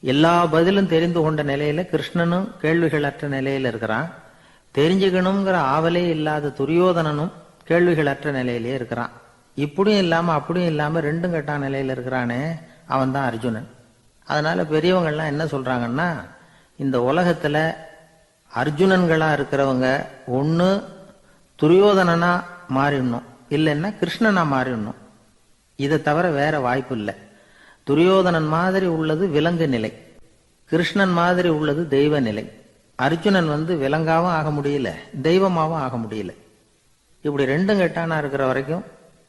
எல்லா பதிலும் தெரிந்து கொண்ட நிலையில கிருஷ்ணனும் கேள்விகள் அற்ற நிலையில இருக்கிறான். தெரிஞ்சுக்கணுங்கிற ஆவலே இல்லாத துரியோதனனும் கேள்விகள் அற்ற நிலையிலே இருக்கிறான். இப்படியும் இல்லாம அப்படியும் இல்லாம 2ம் கெட்டான நிலையில இருக்கிறானே, அவன் தான் அர்ஜுனன். அதனால பெரியவங்கள்லாம் என்ன சொல்றாங்கன்னா, இந்த உலகத்துல அர்ஜுனன்களா இருக்கிறவங்க ஒண்ணு துரியோதனனா மாறிடணும், இல்லைன்னா கிருஷ்ணனா மாறிடணும். இதை தவிர வேற வாய்ப்பு இல்லை. துரியோதனன் மாதிரி உள்ளது விலங்கு நிலை, கிருஷ்ணன் மாதிரி உள்ளது தெய்வ நிலை. அர்ஜுனன் விலங்காவும் ஆக முடியல, தெய்வமாவும் ஆக முடியல. இப்படி 2ம் கெட்டானா இருக்கிற வரைக்கும்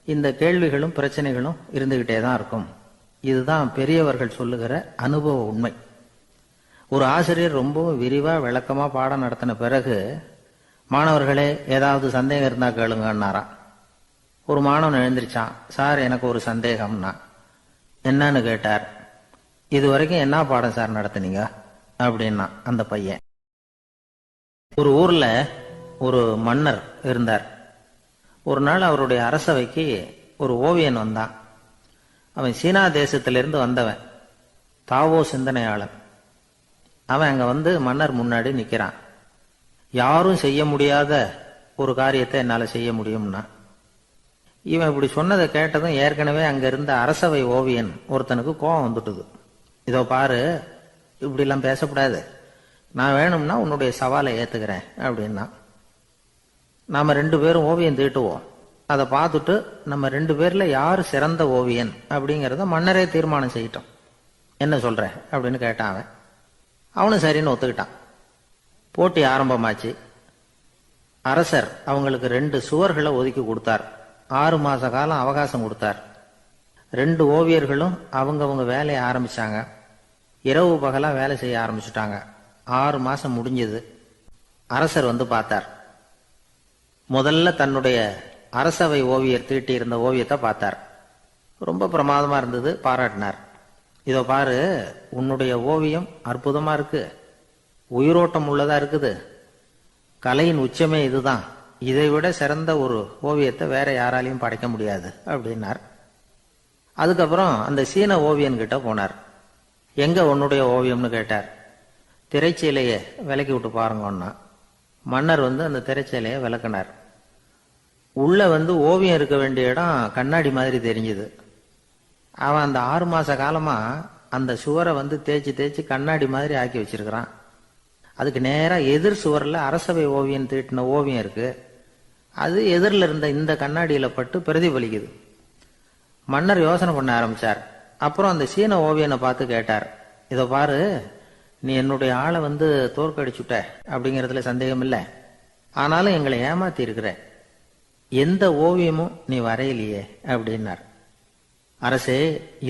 இந்த கேள்விகளும் பிரச்சனைகளும் இருந்துகிட்டே தான் இருக்கும். இதுதான் பெரியவர்கள் சொல்லுகிற அனுபவ உண்மை. ஒரு ஆசிரியர் ரொம்பவும் விரிவா விளக்கமா பாடம் நடத்தின பிறகு மாணவர்களே ஏதாவது சந்தேகம் இருந்தா கேளுங்கன்னாராம். ஒரு மாணவன் எழுந்திருச்சான். சார், எனக்கு ஒரு சந்தேகம்னா. என்னன்னு கேட்டார். இது வரைக்கும் என்ன பாடம் சார் நடத்துனீங்க அப்படின்னா அந்த பையன். ஒரு ஊர்ல ஒரு மன்னர் இருந்தார். ஒரு நாள் அவருடைய அரசவைக்கு ஒரு ஓவியன் வந்தான். அவன் சீனா தேசத்திலிருந்து வந்தவன், தாவோ சிந்தனையாளன். அவன் அங்க வந்து மன்னர் முன்னாடி நிக்கிறான். யாரும் செய்ய முடியாத ஒரு காரியத்தை என்னால செய்ய முடியும்னா. இவன் இப்படி சொன்னதை கேட்டதும் ஏற்கனவே அங்க இருந்த அரசவை ஓவியன் ஒருத்தனுக்கு கோபம் வந்துட்டுது. இதோ பாரு, இப்படி எல்லாம் பேசக்கூடாது, நான் வேணும்னா உன்னுடைய சவாலை ஏத்துக்கிறேன் அப்படின்னா. நாம 2 பேரும் ஓவியம் தீட்டுவோம், அதை பார்த்துட்டு நம்ம 2 பேர்ல யாரு சிறந்த ஓவியன் அப்படிங்கறத மன்னரே தீர்மானம் செய்யட்டும், என்ன சொல்ற அப்படின்னு கேட்டான் அவன். அவனும் சரின்னு ஒத்துக்கிட்டான். போட்டி ஆரம்பமாச்சு. அரசர் அவங்களுக்கு 2 சுவர்களை ஒதுக்கி கொடுத்தார். 6 மாச காலம் அவகாசம் கொடுத்தார். 2 ஓவியர்களும் அவங்கவங்க வேலையை ஆரம்பிச்சாங்க. இரவு பகலா வேலை செய்ய ஆரம்பிச்சுட்டாங்க. 6 மாசம் முடிஞ்சது. அரசர் வந்து பார்த்தார். முதல்ல தன்னுடைய அரசவை ஓவியர் தீட்டி இருந்த ஓவியத்தை பார்த்தார். ரொம்ப பிரமாதமா இருந்தது, பாராட்டினார். இதோ பாரு, உன்னுடைய ஓவியம் அற்புதமா இருக்கு, உயிரோட்டம் உள்ளதா இருக்குது, கலையின் உச்சமே இதுதான், இதை விட சிறந்த ஒரு ஓவியத்தை வேற யாராலையும் படைக்க முடியாது அப்படின்னார். அதுக்கப்புறம் அந்த சீன ஓவியன் கிட்ட போனார். எங்க உன்னுடைய ஓவியம்னு கேட்டார். திரைச்சீலையை விலக்கி விட்டு பாருங்கன்னா. மன்னர் வந்து அந்த திரைச்சீலையை விளக்குனார். உள்ள வந்து ஓவியம் இருக்க வேண்டிய இடம் கண்ணாடி மாதிரி தெரிஞ்சுது. அவன் அந்த 6 மாச காலமா அந்த சுவரை வந்து தேய்ச்சி தேய்ச்சி கண்ணாடி மாதிரி ஆக்கி வச்சிருக்கிறான். அதுக்கு நேரா எதிர் சுவரில் அரசவை ஓவியம் தீட்டின ஓவியம் இருக்கு. அது எதிரில் இருந்த இந்த கண்ணாடியில பட்டு பிரதிபலிக்குது. மன்னர் யோசனை பண்ண ஆரம்பிச்சார். அப்புறம் அந்த சீன ஓவியனை பார்த்து கேட்டார். இதோ பாரு, நீ என்னுடைய ஆளை வந்து தோற்கடிச்சுட்ட அப்படிங்கறதுல சந்தேகம் இல்லை, ஆனாலும் எங்களை ஏமாத்தி இருக்கிற, எந்த ஓவியமும் நீ வரையிலையே அப்படின்னார். அரசே,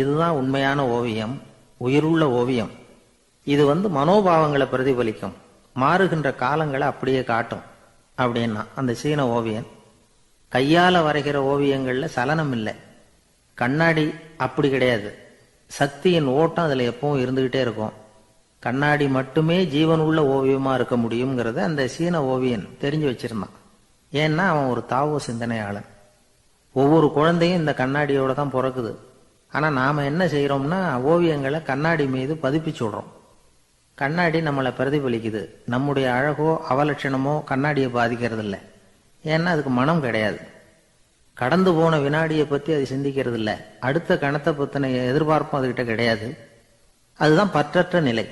இதுதான் உண்மையான ஓவியம், உயிருள்ள ஓவியம். இது வந்து மனோபாவங்களை பிரதிபலிக்கும், மாறுகின்ற காலங்களை அப்படியே காட்டும் அப்படின்னா அந்த சீன ஓவியன். கையால வரைகிற ஓவியங்கள்ல சலனம் இல்லை, கண்ணாடி அப்படி கிடையாது, சக்தியின் ஓட்டம் அதுல எப்பவும் இருந்துகிட்டே இருக்கும். கண்ணாடி மட்டுமே ஜீவனுள்ள ஓவியமா இருக்க முடியுங்கிறத அந்த சீன ஓவியன் தெரிஞ்சு வச்சிருந்தான். ஏன்னா அவன் ஒரு தாவோ சிந்தனையாளன். ஒவ்வொரு குழந்தையும் இந்த கண்ணாடியோட தான் பிறக்குது. ஆனா நாம என்ன செய்யறோம்னா ஓவியங்களை கண்ணாடி மீது பதிப்பிச்சு விடுறோம். கண்ணாடி நம்மளை பிரதிபலிக்குது. நம்முடைய அழகோ அவலட்சணமோ கண்ணாடியை பாதிக்கிறது இல்லை. ஏன்னா அதுக்கு மனம் கிடையாது. கடந்து போன வினாடியை பத்தி அது சிந்திக்கிறது இல்லை. அடுத்த கணத்தை பத்தின எதிர்பார்ப்பும் அதுகிட்ட கிடையாது. அதுதான் பற்றற்ற நிலை.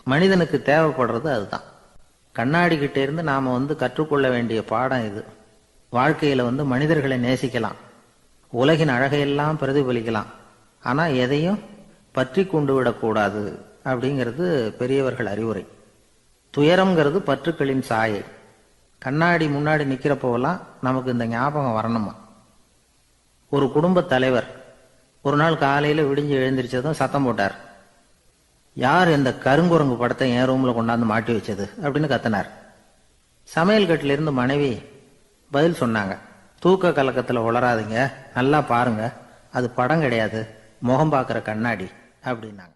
மனிதனுக்கு தேவைப்படுறது அதுதான். கண்ணாடி கிட்ட இருந்து நாம வந்து கற்றுக்கொள்ள வேண்டிய பாடம் இது. வாழ்க்கையில வந்து மனிதர்களை நேசிக்கலாம், உலகின் அழகையெல்லாம் பிரதிபலிக்கலாம், ஆனா எதையும் பற்றி கொண்டு விடக்கூடாது அப்படிங்கிறது பெரியவர்கள் அறிவுரை. துயரம்ங்கிறது பற்றுக்களின் சாயை. கண்ணாடி முன்னாடி நிக்கிறப்போலாம் நமக்கு இந்த ஞாபகம் வரணுமா. ஒரு குடும்ப தலைவர் ஒரு நாள் காலையில விடிஞ்சு எழுந்திரிச்சதும் சத்தம் போட்டார். யார் இந்த கருங்குரங்கு படத்தை என் ரூம்ல கொண்டாந்து மாட்டி வச்சது அப்படின்னு கத்தினார். சமையல் கட்டில இருந்து மனைவி பதில் சொன்னாங்க. தூக்க கலக்கத்துல உளராதீங்க, நல்லா பாருங்க, அது படம் கிடையாது, முகம் பார்க்கிற கண்ணாடி அப்படின்னாங்க.